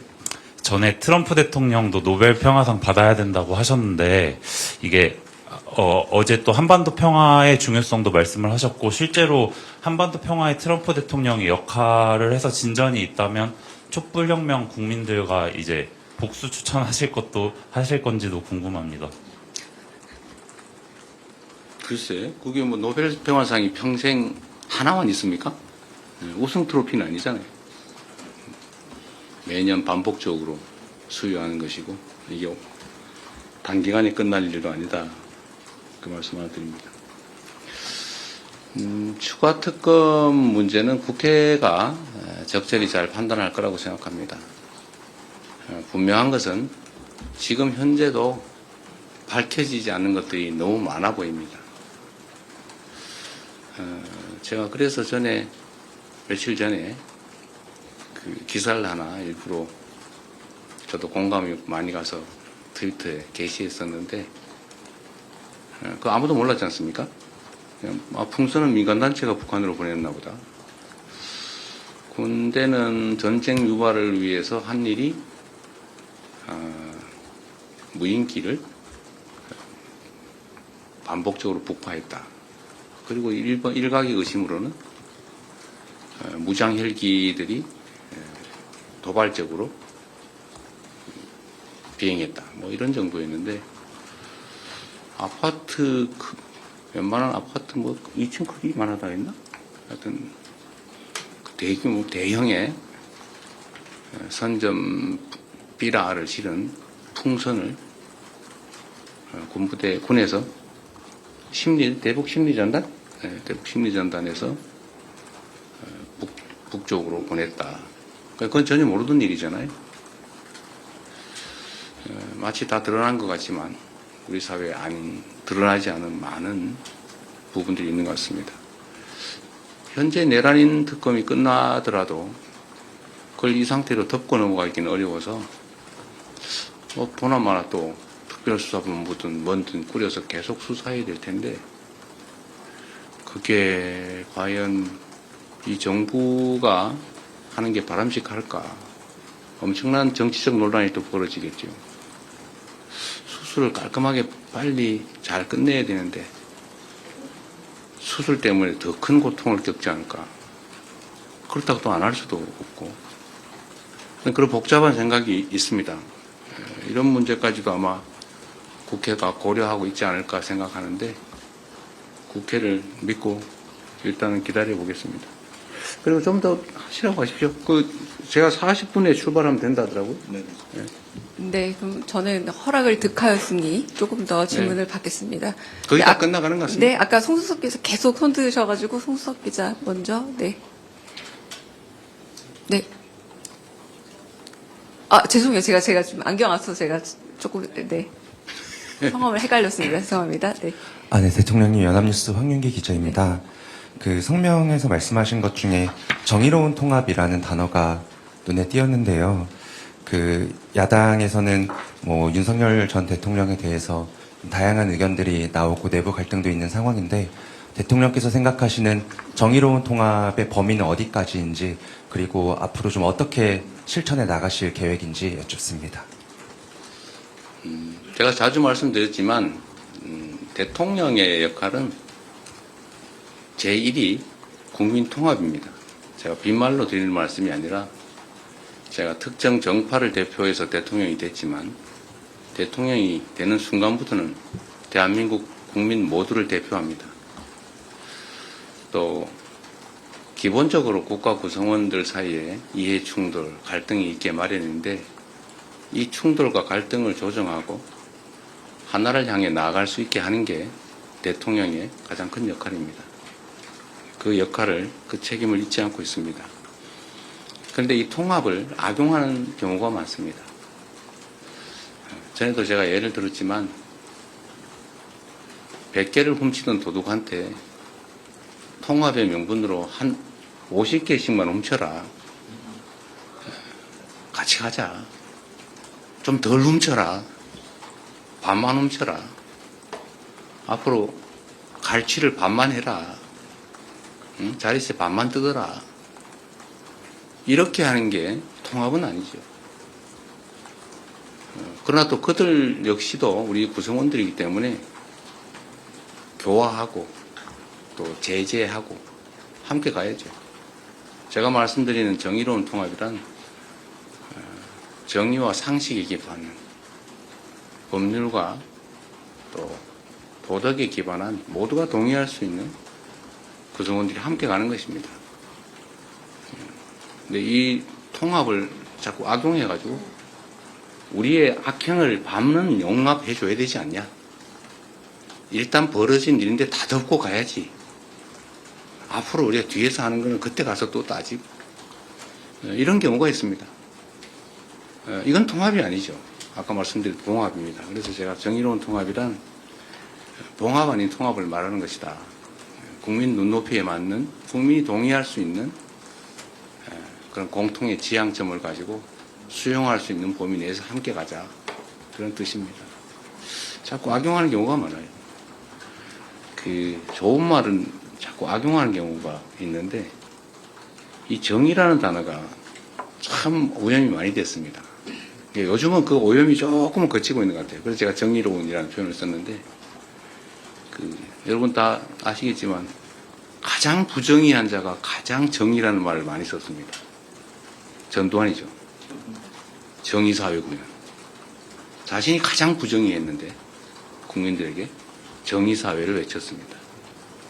전에 트럼프 대통령도 노벨 평화상 받아야 된다고 하셨는데 이게 어제 또 한반도 평화의 중요성도 말씀을 하셨고, 실제로 한반도 평화에 트럼프 대통령이 역할을 해서 진전이 있다면 촛불혁명 국민들과 이제 복수 추천하실 것도 하실 건지도 궁금합니다. 글쎄, 그게 뭐 노벨 평화상이 평생 하나만 있습니까? 우승 트로피는 아니잖아요. 매년 반복적으로 수여하는 것이고, 이게 단기간에 끝날 일도 아니다. 그 말씀 하나 드립니다. 추가 특검 문제는 국회가 적절히 잘 판단할 거라고 생각합니다. 분명한 것은 지금 현재도 밝혀지지 않는 것들이 너무 많아 보입니다. 제가 그래서 며칠 전에 그 기사를 하나 일부러 저도 공감이 많이 가서 트위터에 게시했었는데, 그거 아무도 몰랐지 않습니까? 풍선은 민간단체가 북한으로 보냈나 보다. 군대는 전쟁 유발을 위해서 한 일이 무인기를 반복적으로 북파했다. 그리고 일각의 의심으로는 무장 헬기들이 도발적으로 비행했다. 뭐 이런 정도였는데, 아파트 웬만한 아파트 뭐 2층 크기만 하다 했나? 하여튼 대규모 대형의 선점 삐라를 실은 풍선을 군에서 대북 심리전단? 네, 대북 심리전단에서 북쪽으로 보냈다. 그건 전혀 모르던 일이잖아요. 마치 다 드러난 것 같지만 우리 사회에 드러나지 않은 많은 부분들이 있는 것 같습니다. 현재 내란인 특검이 끝나더라도 그걸 이 상태로 덮고 넘어가기는 어려워서 보나마나 또 특별수사본부든 뭐든 꾸려서 계속 수사해야 될 텐데, 그게 과연 이 정부가 하는 게 바람직할까? 엄청난 정치적 논란이 또 벌어지겠죠. 수술을 깔끔하게 빨리 잘 끝내야 되는데 수술 때문에 더 큰 고통을 겪지 않을까? 그렇다고 또 안 할 수도 없고, 그런 복잡한 생각이 있습니다. 이런 문제까지도 아마 국회가 고려하고 있지 않을까 생각하는데, 국회를 믿고 일단은 기다려 보겠습니다. 그리고 좀 더 하시라고 하십시오. 제가 40분에 출발하면 된다더라고요. 네. 네, 그럼 저는 허락을 득하였으니 조금 더 질문을 받겠습니다. 거의 다 끝나가는 것 같습니다. 네, 아까 송수석 기자 계속 손 드셔가지고 송수석 기자 먼저. 네. 네. 죄송해요. 제가 지금 안경 안 써서 제가 조금 성함을 헷갈렸습니다. 죄송합니다. 네. 네, 대통령님, 연합뉴스 황윤기 기자입니다. 그 성명에서 말씀하신 것 중에 정의로운 통합이라는 단어가 눈에 띄었는데요. 그 야당에서는 뭐 윤석열 전 대통령에 대해서 다양한 의견들이 나오고 내부 갈등도 있는 상황인데, 대통령께서 생각하시는 정의로운 통합의 범위는 어디까지인지, 그리고 앞으로 좀 어떻게 실천해 나가실 계획인지 여쭙습니다. 제가 자주 말씀드렸지만 대통령의 역할은 제1위 국민 통합입니다. 제가 빈말로 드리는 말씀이 아니라, 제가 특정 정파를 대표해서 대통령이 됐지만 대통령이 되는 순간부터는 대한민국 국민 모두를 대표합니다. 또 기본적으로 국가 구성원들 사이에 이해 충돌, 갈등이 있게 마련인데, 이 충돌과 갈등을 조정하고 하나를 향해 나아갈 수 있게 하는 게 대통령의 가장 큰 역할입니다. 그 역할을, 그 책임을 잊지 않고 있습니다. 그런데 이 통합을 악용하는 경우가 많습니다. 전에도 제가 예를 들었지만 100개를 훔치던 도둑한테 통합의 명분으로 한 50개씩만 훔쳐라. 같이 가자. 좀 덜 훔쳐라. 반만 훔쳐라. 앞으로 갈취를 반만 해라. 응? 자릿세 반만 뜯어라. 이렇게 하는 게 통합은 아니죠. 그러나 또 그들 역시도 우리 구성원들이기 때문에 교화하고 또 제재하고 함께 가야죠. 제가 말씀드리는 정의로운 통합이란 정의와 상식에 기반한 법률과 또 도덕에 기반한 모두가 동의할 수 있는 구성원들이 함께 가는 것입니다. 근데 이 통합을 자꾸 악용해가지고 우리의 악행을 밤은 용납해줘야 되지 않냐. 일단 벌어진 일인데 다 덮고 가야지. 앞으로 우리가 뒤에서 하는 거는 그때 가서 또 따지고 이런 경우가 있습니다. 이건 통합이 아니죠. 아까 말씀드린 봉합입니다. 그래서 제가 정의로운 통합이란 봉합 아닌 통합을 말하는 것이다. 국민 눈높이에 맞는 국민이 동의할 수 있는 그런 공통의 지향점을 가지고 수용할 수 있는 범위 내에서 함께 가자. 그런 뜻입니다. 자꾸 악용하는 경우가 많아요. 그 좋은 말은 자꾸 악용하는 경우가 있는데 이 정의라는 단어가 참 오염이 많이 됐습니다. 요즘은 그 오염이 조금은 거치고 있는 것 같아요. 그래서 제가 정의로운이라는 표현을 썼는데 여러분 다 아시겠지만 가장 부정의한 자가 가장 정의라는 말을 많이 썼습니다. 전두환이죠. 정의사회군은 자신이 가장 부정의했는데 국민들에게 정의사회를 외쳤습니다.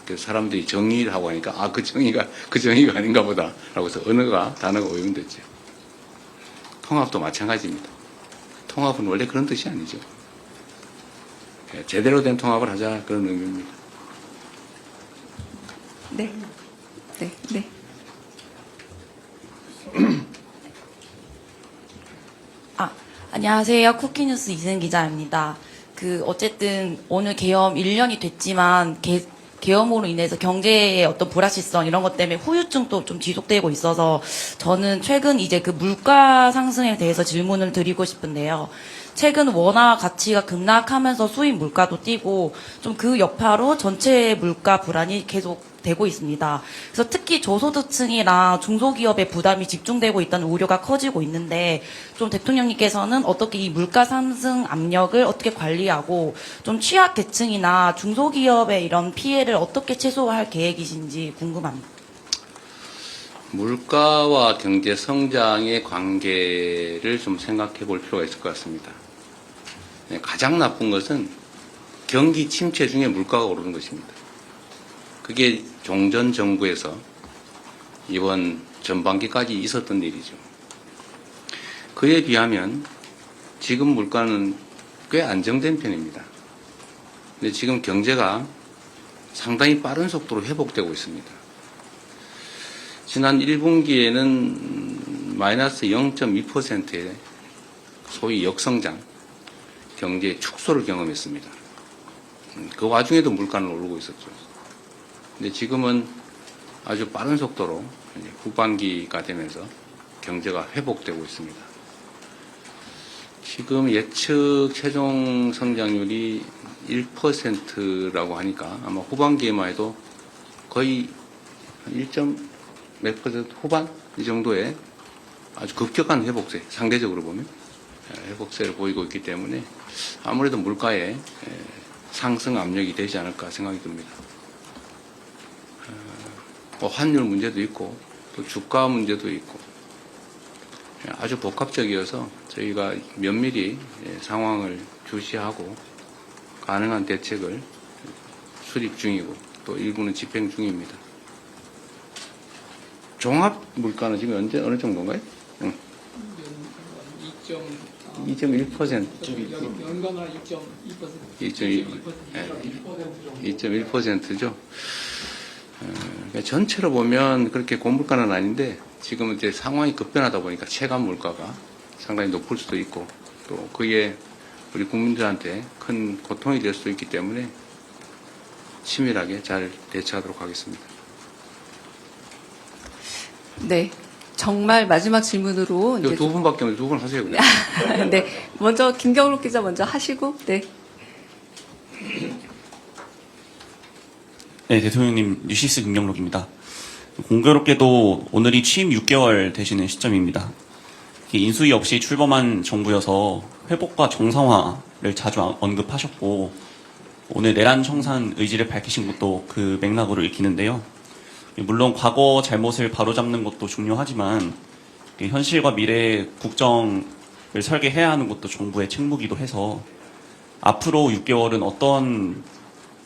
그래서 사람들이 정의를 하고 하니까 그 정의가 아닌가 보다 라고 해서 단어가 오염됐죠. 통합도 마찬가지입니다. 통합은 원래 그런 뜻이 아니죠. 제대로 된 통합을 하자 그런 의미입니다. 네. 안녕하세요. 쿠키뉴스 이승 기자입니다. 어쨌든 오늘 계엄 1년이 됐지만 계엄으로 인해서 경제의 어떤 불확실성 이런 것 때문에 후유증도 좀 지속되고 있어서 저는 최근 이제 그 물가 상승에 대해서 질문을 드리고 싶은데요. 최근 원화 가치가 급락하면서 수입 물가도 뛰고 좀 그 여파로 전체 물가 불안이 계속 되고 있습니다. 그래서 특히 저소득층이나 중소기업의 부담이 집중되고 있다는 우려가 커지고 있는데 좀 대통령님께서는 어떻게 이 물가 상승 압력을 어떻게 관리하고 좀 취약계층이나 중소기업의 이런 피해를 어떻게 최소화할 계획이신지 궁금합니다. 물가와 경제 성장의 관계를 좀 생각해 볼 필요가 있을 것 같습니다. 가장 나쁜 것은 경기 침체 중에 물가가 오르는 것입니다. 그게 종전 정부에서 이번 전반기까지 있었던 일이죠. 그에 비하면 지금 물가는 꽤 안정된 편입니다. 근데 지금 경제가 상당히 빠른 속도로 회복되고 있습니다. 지난 1분기에는 마이너스 0.2%의 소위 역성장, 경제 축소를 경험했습니다. 그 와중에도 물가는 오르고 있었죠. 근데 지금은 아주 빠른 속도로 이제 후반기가 되면서 경제가 회복되고 있습니다. 지금 예측 최종 성장률이 1%라고 하니까 아마 후반기에만 해도 거의 1.몇% 후반 이 정도의 아주 급격한 회복세, 상대적으로 보면 회복세를 보이고 있기 때문에 아무래도 물가에 상승 압력이 되지 않을까 생각이 듭니다. 환율 문제도 있고 또 주가 문제도 있고 아주 복합적이어서 저희가 면밀히 상황을 주시하고 가능한 대책을 수립 중이고 또 일부는 집행 중입니다. 종합 물가는 지금 어느 정도인가요? 2.1%. 연간으로 2.1%죠. 그러니까 전체로 보면 그렇게 고물가는 아닌데 지금 이제 상황이 급변하다 보니까 체감 물가가 상당히 높을 수도 있고 또 그게 우리 국민들한테 큰 고통이 될 수도 있기 때문에 치밀하게 잘 대처하도록 하겠습니다. 네. 정말 마지막 질문으로 이제 두 분밖에 없는데 두 분 하세요. 그냥. 네. 먼저 김경록 기자 먼저 하시고 네. 네, 대통령님 뉴시스 김경록입니다. 공교롭게도 오늘이 취임 6개월 되시는 시점입니다. 인수위 없이 출범한 정부여서 회복과 정상화를 자주 언급하셨고 오늘 내란 청산 의지를 밝히신 것도 그 맥락으로 읽히는데요. 물론 과거 잘못을 바로잡는 것도 중요하지만 현실과 미래의 국정을 설계해야 하는 것도 정부의 책무기도 해서 앞으로 6개월은 어떤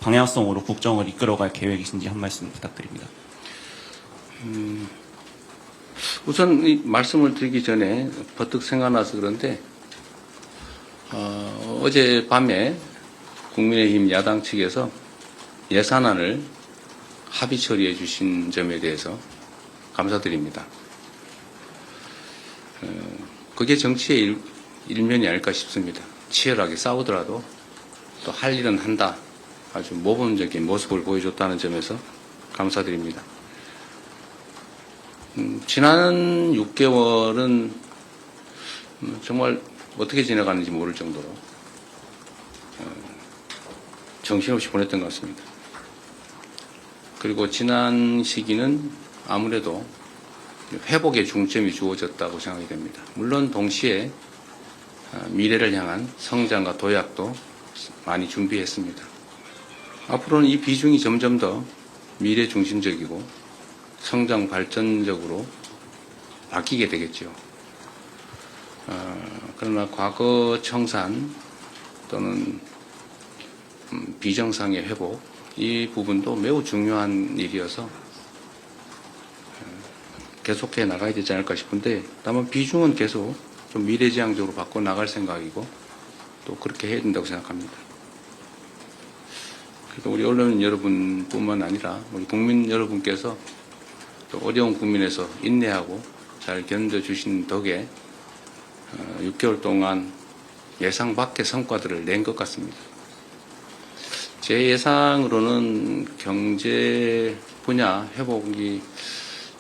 방향성으로 국정을 이끌어갈 계획이신지 한 말씀 부탁드립니다. 우선 이 말씀을 드리기 전에 버뜩 생각나서 그런데 어제 밤에 국민의힘 야당 측에서 예산안을 합의 처리해 주신 점에 대해서 감사드립니다. 그게 정치의 일면이 아닐까 싶습니다. 치열하게 싸우더라도 또 할 일은 한다. 아주 모범적인 모습을 보여줬다는 점에서 감사드립니다. 지난 6개월은 정말 어떻게 지나가는지 모를 정도로 정신없이 보냈던 것 같습니다. 그리고 지난 시기는 아무래도 회복의 중점이 주어졌다고 생각이 됩니다. 물론 동시에 미래를 향한 성장과 도약도 많이 준비했습니다. 앞으로는 이 비중이 점점 더 미래 중심적이고 성장 발전적으로 바뀌게 되겠죠. 그러나 과거 청산 또는 비정상의 회복 이 부분도 매우 중요한 일이어서 계속해 나가야 되지 않을까 싶은데 다만 비중은 계속 좀 미래지향적으로 바꿔 나갈 생각이고 또 그렇게 해야 된다고 생각합니다. 그래서 우리 언론 여러분뿐만 아니라 우리 국민 여러분께서 또 어려운 국민에서 인내하고 잘 견뎌주신 덕에 6개월 동안 예상 밖의 성과들을 낸 것 같습니다. 제 예상으로는 경제 분야 회복이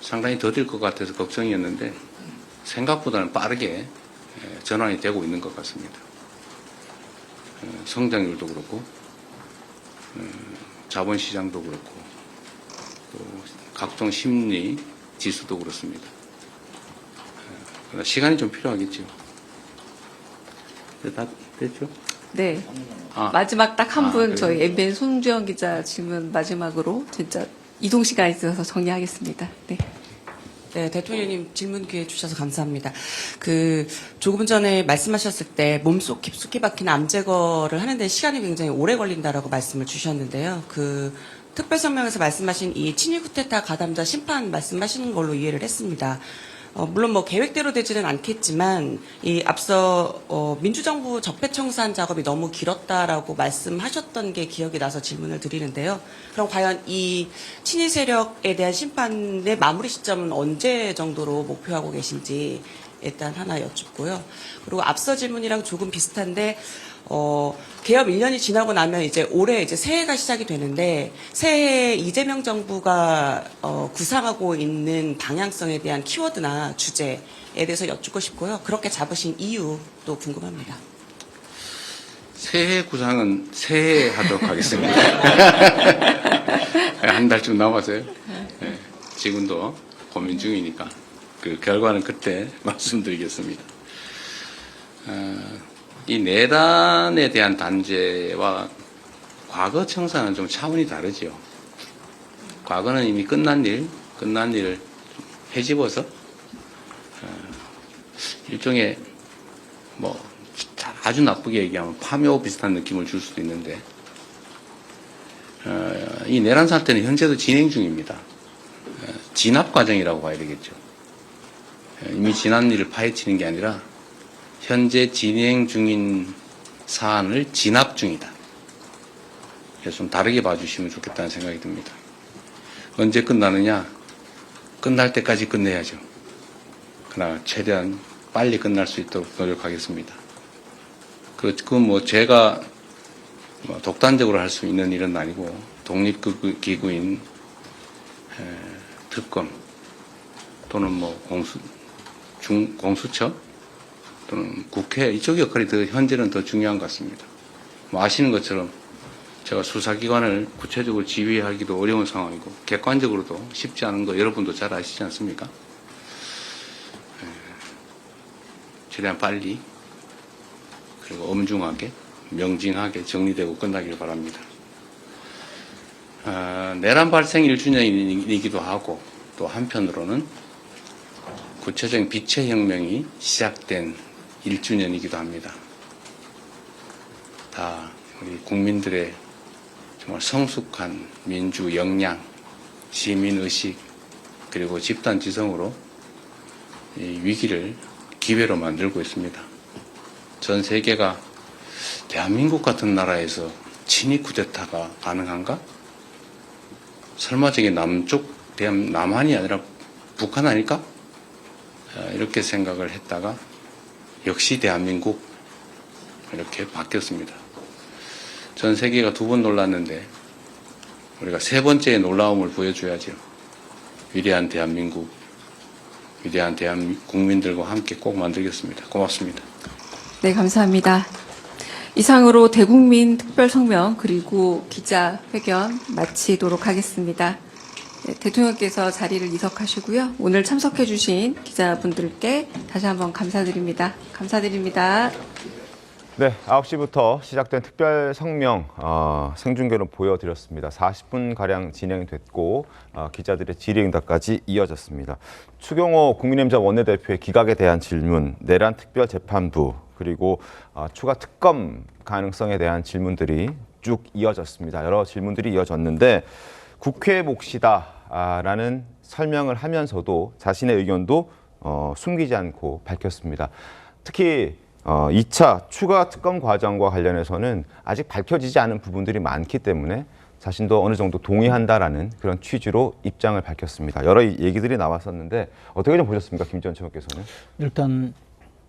상당히 더딜 것 같아서 걱정이었는데 생각보다는 빠르게 전환이 되고 있는 것 같습니다. 성장률도 그렇고 자본시장도 그렇고 또 각종 심리 지수도 그렇습니다. 그러나 시간이 좀 필요하겠죠. 다 됐죠? 네. 마지막 딱 한 분 저희 MBN 손주영 기자 질문 마지막으로 진짜 이동 시간이 있어서 정리하겠습니다. 네. 네, 대통령님 질문 기회 주셔서 감사합니다. 조금 전에 말씀하셨을 때 몸속 깊숙이 박힌 암 제거를 하는데 시간이 굉장히 오래 걸린다라고 말씀을 주셨는데요. 특별 성명에서 말씀하신 이 친일 쿠데타 가담자 심판 말씀하시는 걸로 이해를 했습니다. 물론 계획대로 되지는 않겠지만 앞서 민주정부 적폐청산 작업이 너무 길었다라고 말씀하셨던 게 기억이 나서 질문을 드리는데요. 그럼 과연 이 친일 세력에 대한 심판의 마무리 시점은 언제 정도로 목표하고 계신지 일단 하나 여쭙고요. 그리고 앞서 질문이랑 조금 비슷한데 개업 1년이 지나고 나면 이제 올해 이제 새해가 시작이 되는데 새해 이재명 정부가 구상하고 있는 방향성에 대한 키워드나 주제에 대해서 여쭙고 싶고요. 그렇게 잡으신 이유도 궁금합니다. 새해 구상은 새해 하도록 하겠습니다. 한 달쯤 남았어요. 네, 지금도 고민 중이니까 그 결과는 그때 말씀드리겠습니다. 이 내란에 대한 단죄와 과거 청산은 좀 차원이 다르죠. 과거는 이미 끝난 일을 헤집어서 일종의 아주 나쁘게 얘기하면 파묘 비슷한 느낌을 줄 수도 있는데 이 내란 사태는 현재도 진행 중입니다. 진압 과정이라고 봐야 되겠죠. 이미 지난 일을 파헤치는 게 아니라 현재 진행 중인 사안을 진압 중이다. 그래서 좀 다르게 봐주시면 좋겠다는 생각이 듭니다. 언제 끝나느냐? 끝날 때까지 끝내야죠. 그러나 최대한 빨리 끝날 수 있도록 노력하겠습니다. 제가 독단적으로 할 수 있는 일은 아니고 독립기구인 특검 또는 뭐 공수처 또는 국회 이쪽 역할이 현재는 더 중요한 것 같습니다. 뭐 아시는 것처럼 제가 수사기관을 구체적으로 지휘하기도 어려운 상황이고 객관적으로도 쉽지 않은 거 여러분도 잘 아시지 않습니까? 최대한 빨리 그리고 엄중하게 명징하게 정리되고 끝나길 바랍니다. 내란 발생 1주년이기도 하고 또 한편으로는 구체적인 빛의 혁명이 시작된 1주년이기도 합니다. 다 우리 국민들의 정말 성숙한 민주 역량, 시민의식 그리고 집단지성으로 이 위기를 기회로 만들고 있습니다. 전 세계가 대한민국 같은 나라에서 친위 쿠데타가 가능한가? 설마 저게 남한이 아니라 북한 아닐까? 이렇게 생각을 했다가 역시 대한민국 이렇게 바뀌었습니다. 전 세계가 2번 놀랐는데 우리가 3번째의 놀라움을 보여줘야죠. 위대한 대한민국, 위대한 국민들과 함께 꼭 만들겠습니다. 고맙습니다. 네, 감사합니다. 이상으로 대국민 특별성명 그리고 기자회견 마치도록 하겠습니다. 네, 대통령께서 자리를 이석하시고요. 오늘 참석해 주신 기자분들께 다시 한번 감사드립니다. 감사드립니다. 네, 9시부터 시작된 특별 성명 생중계로 보여드렸습니다. 40분가량 진행이 됐고 기자들의 질의응답까지 이어졌습니다. 추경호 국민의힘 원내대표의 기각에 대한 질문, 내란 특별재판부, 그리고 추가 특검 가능성에 대한 질문들이 쭉 이어졌습니다. 여러 질문들이 이어졌는데 국회 몫이다라는 설명을 하면서도 자신의 의견도 숨기지 않고 밝혔습니다. 특히 2차 추가 특검 과정과 관련해서는 아직 밝혀지지 않은 부분들이 많기 때문에 자신도 어느 정도 동의한다라는 그런 취지로 입장을 밝혔습니다. 여러 얘기들이 나왔었는데 어떻게 좀 보셨습니까, 김 전 최고께서는? 일단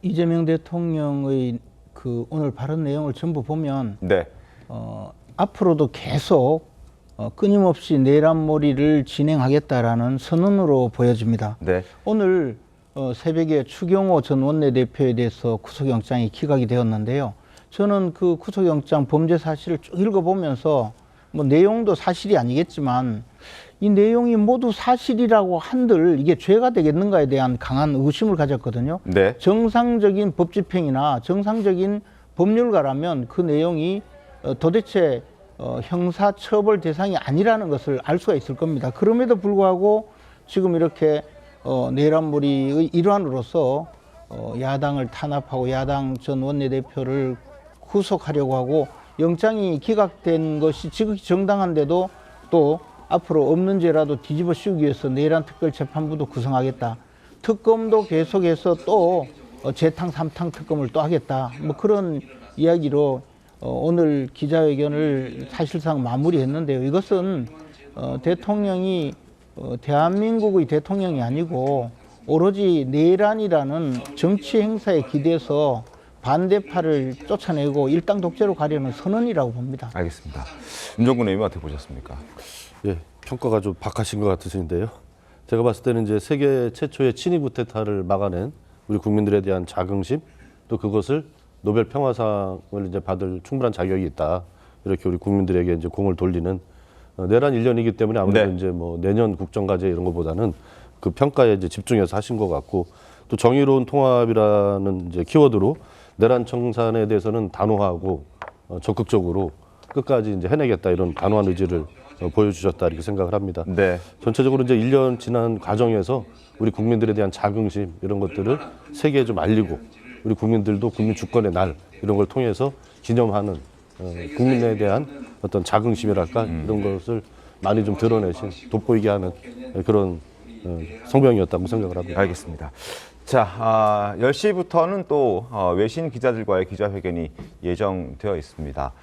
이재명 대통령의 그 오늘 발언 내용을 전부 보면 네. 앞으로도 계속 끊임없이 내란몰이를 진행하겠다라는 선언으로 보여집니다. 네. 오늘 새벽에 추경호 전 원내대표에 대해서 구속영장이 기각이 되었는데요. 저는 그 구속영장 범죄 사실을 쭉 읽어보면서 뭐 내용도 사실이 아니겠지만 이 내용이 모두 사실이라고 한들 이게 죄가 되겠는가에 대한 강한 의심을 가졌거든요. 네. 정상적인 법 집행이나 정상적인 법률가라면 그 내용이 도대체 형사처벌 대상이 아니라는 것을 알 수가 있을 겁니다. 그럼에도 불구하고 지금 이렇게 내란몰이의 일환으로서 야당을 탄압하고 야당 전 원내대표를 구속하려고 하고 영장이 기각된 것이 지극히 정당한데도 또 앞으로 없는 죄라도 뒤집어 씌우기 위해서 내란 특별재판부도 구성하겠다. 특검도 계속해서 또 재탕 3탕 특검을 또 하겠다. 뭐 그런 이야기로 오늘 기자회견을 사실상 마무리했는데요. 이것은 대통령이 대한민국의 대통령이 아니고 오로지 내란이라는 정치 행사에 기대서 반대파를 쫓아내고 일당 독재로 가려는 선언이라고 봅니다. 알겠습니다. 임종근 의원 어떻게 보셨습니까? 예, 평가가 좀 박하신 것 같으신데요. 제가 봤을 때는 이제 세계 최초의 친위 쿠데타를 막아낸 우리 국민들에 대한 자긍심, 또 그것을 노벨 평화상을 이제 받을 충분한 자격이 있다. 이렇게 우리 국민들에게 이제 공을 돌리는 내란 1년이기 때문에 아무래도 네. 이제 뭐 내년 국정과제 이런 것보다는 그 평가에 이제 집중해서 하신 것 같고, 또 정의로운 통합이라는 이제 키워드로 내란 청산에 대해서는 단호하고 적극적으로 끝까지 이제 해내겠다, 이런 단호한 의지를 보여주셨다, 이렇게 생각을 합니다. 네. 전체적으로 이제 1년 지난 과정에서 우리 국민들에 대한 자긍심 이런 것들을 세계에 좀 알리고, 우리 국민들도 국민 주권의 날 이런 걸 통해서 기념하는 국민에 대한 어떤 자긍심이랄까 이런 것을 많이 좀 드러내신, 돋보이게 하는 그런 성명이었다고 생각을 합니다. 알겠습니다. 자, 10시부터는 또 외신 기자들과의 기자회견이 예정되어 있습니다.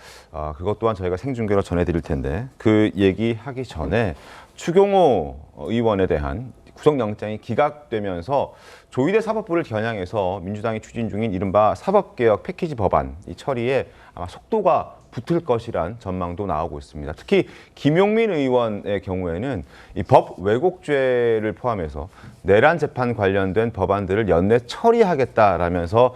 그것 또한 저희가 생중계로 전해드릴 텐데 그 얘기하기 전에 추경호 의원에 대한 구속영장이 기각되면서 조희대 사법부를 겨냥해서 민주당이 추진 중인 이른바 사법개혁 패키지 법안 이 처리에 아마 속도가 붙을 것이란 전망도 나오고 있습니다. 특히 김용민 의원의 경우에는 이 법 왜곡죄를 포함해서 내란 재판 관련된 법안들을 연내 처리하겠다라면서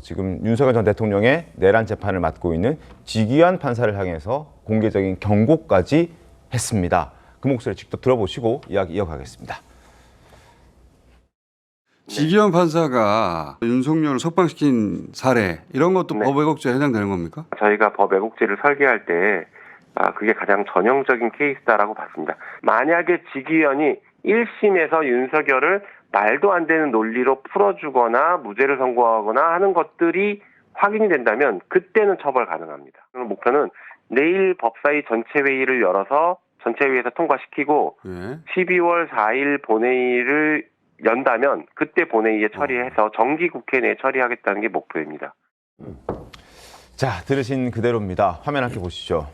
지금 윤석열 전 대통령의 내란 재판을 맡고 있는 지기현 판사를 향해서 공개적인 경고까지 했습니다. 그 목소리 직접 들어보시고 이야기 이어가겠습니다. 지기현 판사가 윤석열을 석방시킨 사례 이런 것도 법 왜곡죄에 해당되는 겁니까? 저희가 법 왜곡죄를 설계할 때 그게 가장 전형적인 케이스다라고 봤습니다. 만약에 지기현이 1심에서 윤석열을 말도 안 되는 논리로 풀어주거나 무죄를 선고하거나 하는 것들이 확인이 된다면 그때는 처벌 가능합니다. 목표는 내일 법사위 전체회의를 열어서 전체회의에서 통과시키고 12월 4일 본회의를 연다면 그때 본회의에 처리해서 정기국회 내에 처리하겠다는 게 목표입니다. 자, 들으신 그대로입니다. 화면 함께 보시죠.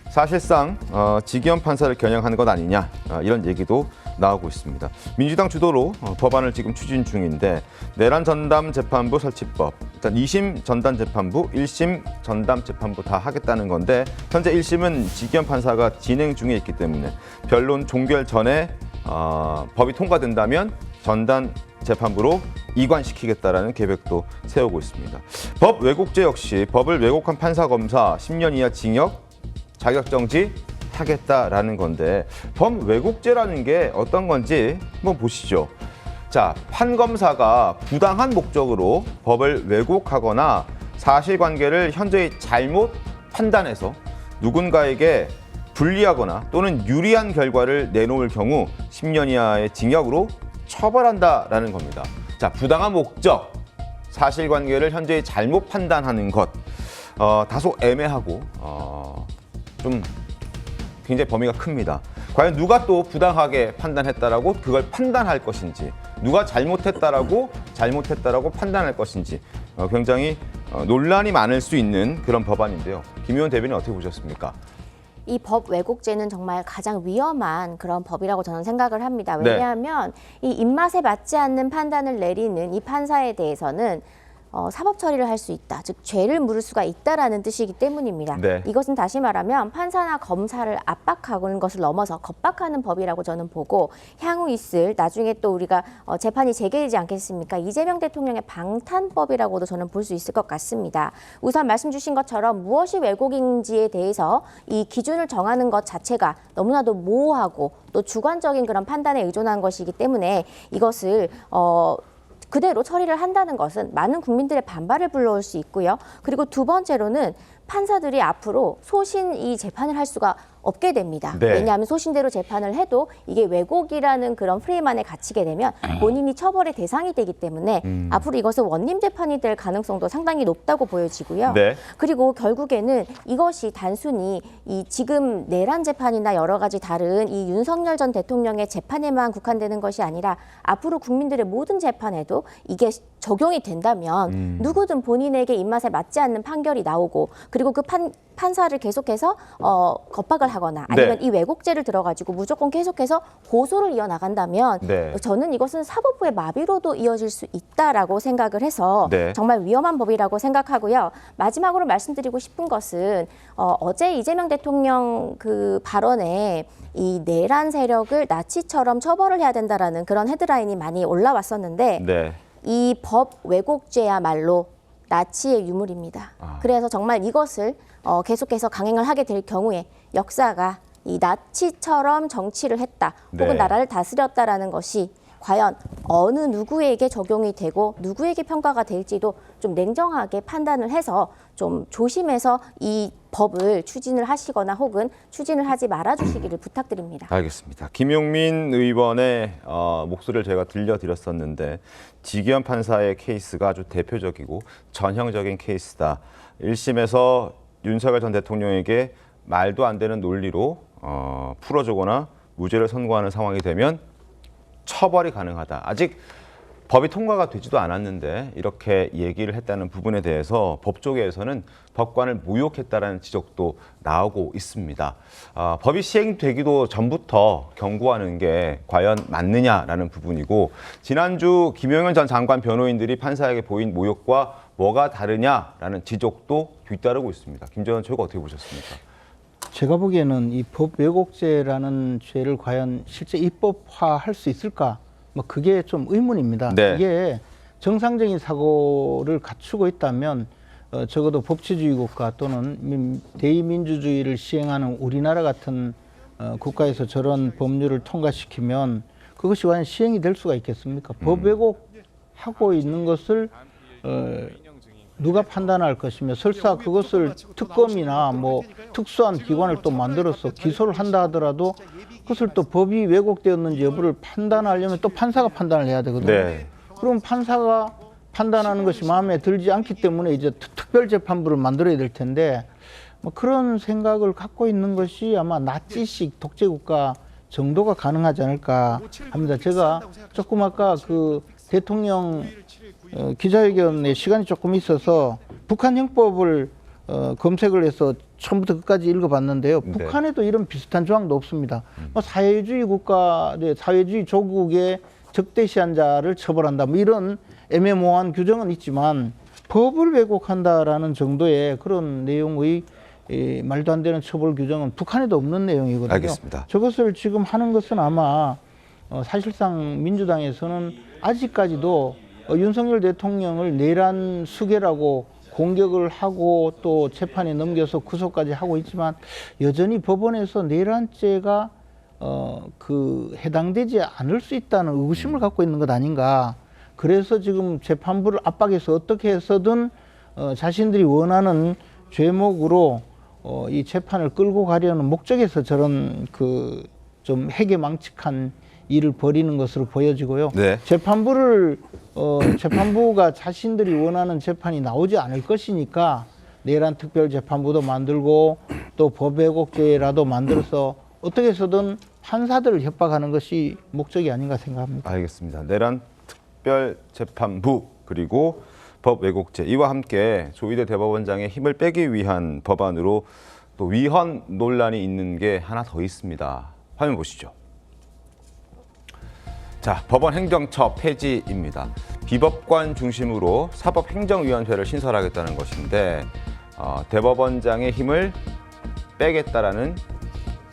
사실상 지기현 판사를 겨냥하는 것 아니냐 이런 얘기도 나오고 있습니다. 민주당 주도로 법안을 지금 추진 중인데 내란 전담 재판부 설치법, 일단 2심 전담 재판부, 1심 전담 재판부 다 하겠다는 건데 현재 1심은 지기현 판사가 진행 중에 있기 때문에 변론 종결 전에 법이 통과된다면 전담 재판부로 이관시키겠다라는 계획도 세우고 있습니다. 법 왜곡죄 역시 법을 왜곡한 판사 검사 10년 이하 징역, 자격정지 하겠다라는 건데 법 왜곡죄라는 게 어떤 건지 한번 보시죠. 자, 판검사가 부당한 목적으로 법을 왜곡하거나 사실관계를 현저히 잘못 판단해서 누군가에게 불리하거나 또는 유리한 결과를 내놓을 경우 10년 이하의 징역으로 처벌한다라는 겁니다. 자, 부당한 목적, 사실관계를 현저히 잘못 판단하는 것, 다소 애매하고 좀 굉장히 범위가 큽니다. 과연 누가 또 부당하게 판단했다라고 그걸 판단할 것인지, 누가 잘못했다라고 판단할 것인지 굉장히 논란이 많을 수 있는 그런 법안인데요. 김의원 대변인 어떻게 보셨습니까? 이 법 왜곡죄는 정말 가장 위험한 그런 법이라고 저는 생각을 합니다. 왜냐하면 이 입맛에 맞지 않는 판단을 내리는 이 판사에 대해서는 사법 처리를 할 수 있다, 즉 죄를 물을 수가 있다라는 뜻이기 때문입니다. 이것은 다시 말하면 판사나 검사를 압박하는 것을 넘어서 겁박하는 법이라고 저는 보고 향후 있을 나중에 또 우리가 재판이 재개되지 않겠습니까? 이재명 대통령의 방탄법이라고도 저는 볼 수 있을 것 같습니다. 우선 말씀 주신 것처럼 무엇이 왜곡인지에 대해서 이 기준을 정하는 것 자체가 너무나도 모호하고 또 주관적인 그런 판단에 의존한 것이기 때문에 이것을 그대로 처리를 한다는 것은 많은 국민들의 반발을 불러올 수 있고요. 그리고 두 번째로는 판사들이 앞으로 소신 이 재판을 할 수가 없게 됩니다. 왜냐하면 소신대로 재판을 해도 이게 왜곡이라는 그런 프레임 안에 갇히게 되면 본인이 처벌의 대상이 되기 때문에 앞으로 이것은 원님 재판이 될 가능성도 상당히 높다고 보여지고요. 그리고 결국에는 이것이 단순히 이 지금 내란 재판이나 여러 가지 다른 이 윤석열 전 대통령의 재판에만 국한되는 것이 아니라 앞으로 국민들의 모든 재판에도 이게 적용이 된다면 누구든 본인에게 입맛에 맞지 않는 판결이 나오고 그리고 그 판사를 계속해서 겁박을 하거나 아니면 이 왜곡죄를 들어가지고 무조건 계속해서 고소를 이어나간다면 저는 이것은 사법부의 마비로도 이어질 수 있다라고 생각을 해서 정말 위험한 법이라고 생각하고요. 마지막으로 말씀드리고 싶은 것은 어제 이재명 대통령 그 발언에 이 내란 세력을 나치처럼 처벌을 해야 된다라는 그런 헤드라인이 많이 올라왔었는데 이 법 왜곡죄야말로 나치의 유물입니다. 그래서 정말 이것을 계속해서 강행을 하게 될 경우에 역사가 이 나치처럼 정치를 했다 혹은 나라를 다스렸다라는 것이 과연 어느 누구에게 적용이 되고 누구에게 평가가 될지도 좀 냉정하게 판단을 해서 좀 조심해서 이 법을 추진을 하시거나 혹은 추진을 하지 말아주시기를 부탁드립니다. 알겠습니다. 김용민 의원의 목소리를 제가 들려드렸었는데 지기현 판사의 케이스가 아주 대표적이고 전형적인 케이스다. 1심에서 윤석열 전 대통령에게 말도 안 되는 논리로 풀어주거나 무죄를 선고하는 상황이 되면 처벌이 가능하다. 아직 법이 통과가 되지도 않았는데 이렇게 얘기를 했다는 부분에 대해서 법 쪽에서는 법관을 모욕했다는 지적도 나오고 있습니다. 법이 시행되기도 전부터 경고하는 게 과연 맞느냐라는 부분이고 지난주 김용현 전 장관 변호인들이 판사에게 보인 모욕과 뭐가 다르냐라는 지적도 뒤따르고 있습니다. 김재원 최고가 어떻게 보셨습니까? 제가 보기에는 이 법 왜곡죄라는 죄를 과연 실제 입법화할 수 있을까? 뭐 그게 좀 의문입니다. 네. 이게 정상적인 사고를 갖추고 있다면 적어도 법치주의 국가 또는 대의민주주의를 시행하는 우리나라 같은 국가에서 저런 법률을 통과시키면 그것이 과연 시행이 될 수가 있겠습니까? 법 왜곡하고 있는 것을 누가 판단할 것이며 설사 그것을 특검이나 뭐 특수한 기관을 또 만들어서 기소를 한다 하더라도 그것을 또 법이 왜곡되었는지 여부를 판단하려면 또 판사가 판단을 해야 되거든요. 네. 그럼 판사가 판단하는 것이 마음에 들지 않기 때문에 이제 특별재판부를 만들어야 될 텐데 뭐 그런 생각을 갖고 있는 것이 아마 나치식 독재국가 정도가 가능하지 않을까 합니다. 제가 조금 아까 그 대통령 기자회견에 시간이 조금 있어서 북한 형법을 검색을 해서 처음부터 끝까지 읽어봤는데요. 네. 북한에도 이런 비슷한 조항도 없습니다. 뭐 사회주의 국가, 사회주의 조국의 적대시한 자를 처벌한다. 뭐 이런 애매모호한 규정은 있지만 법을 왜곡한다라는 정도의 그런 내용의 말도 안 되는 처벌 규정은 북한에도 없는 내용이거든요. 알겠습니다. 저것을 지금 하는 것은 아마 사실상 민주당에서는 아직까지도 윤석열 대통령을 내란 수괴라고 공격을 하고 또 재판에 넘겨서 구속까지 하고 있지만 여전히 법원에서 내란죄가 해당되지 않을 수 있다는 의구심을 갖고 있는 것 아닌가. 그래서 지금 재판부를 압박해서 어떻게 해서든 자신들이 원하는 죄목으로 이 재판을 끌고 가려는 목적에서 저런 좀 해괴망측한 일을 벌이는 것으로 보여지고요. 네. 재판부가 자신들이 원하는 재판이 나오지 않을 것이니까 내란 특별재판부도 만들고 또 법왜곡죄라도 만들어서 어떻게 해서든 판사들을 협박하는 것이 목적이 아닌가 생각합니다. 알겠습니다. 내란 특별재판부 그리고 법 왜곡죄 이와 함께 조희대 대법원장의 힘을 빼기 위한 법안으로 또 위헌 논란이 있는 게 하나 더 있습니다. 화면 보시죠. 자, 법원 행정처 폐지입니다. 비법관 중심으로 사법행정위원회를 신설하겠다는 것인데 대법원장의 힘을 빼겠다라는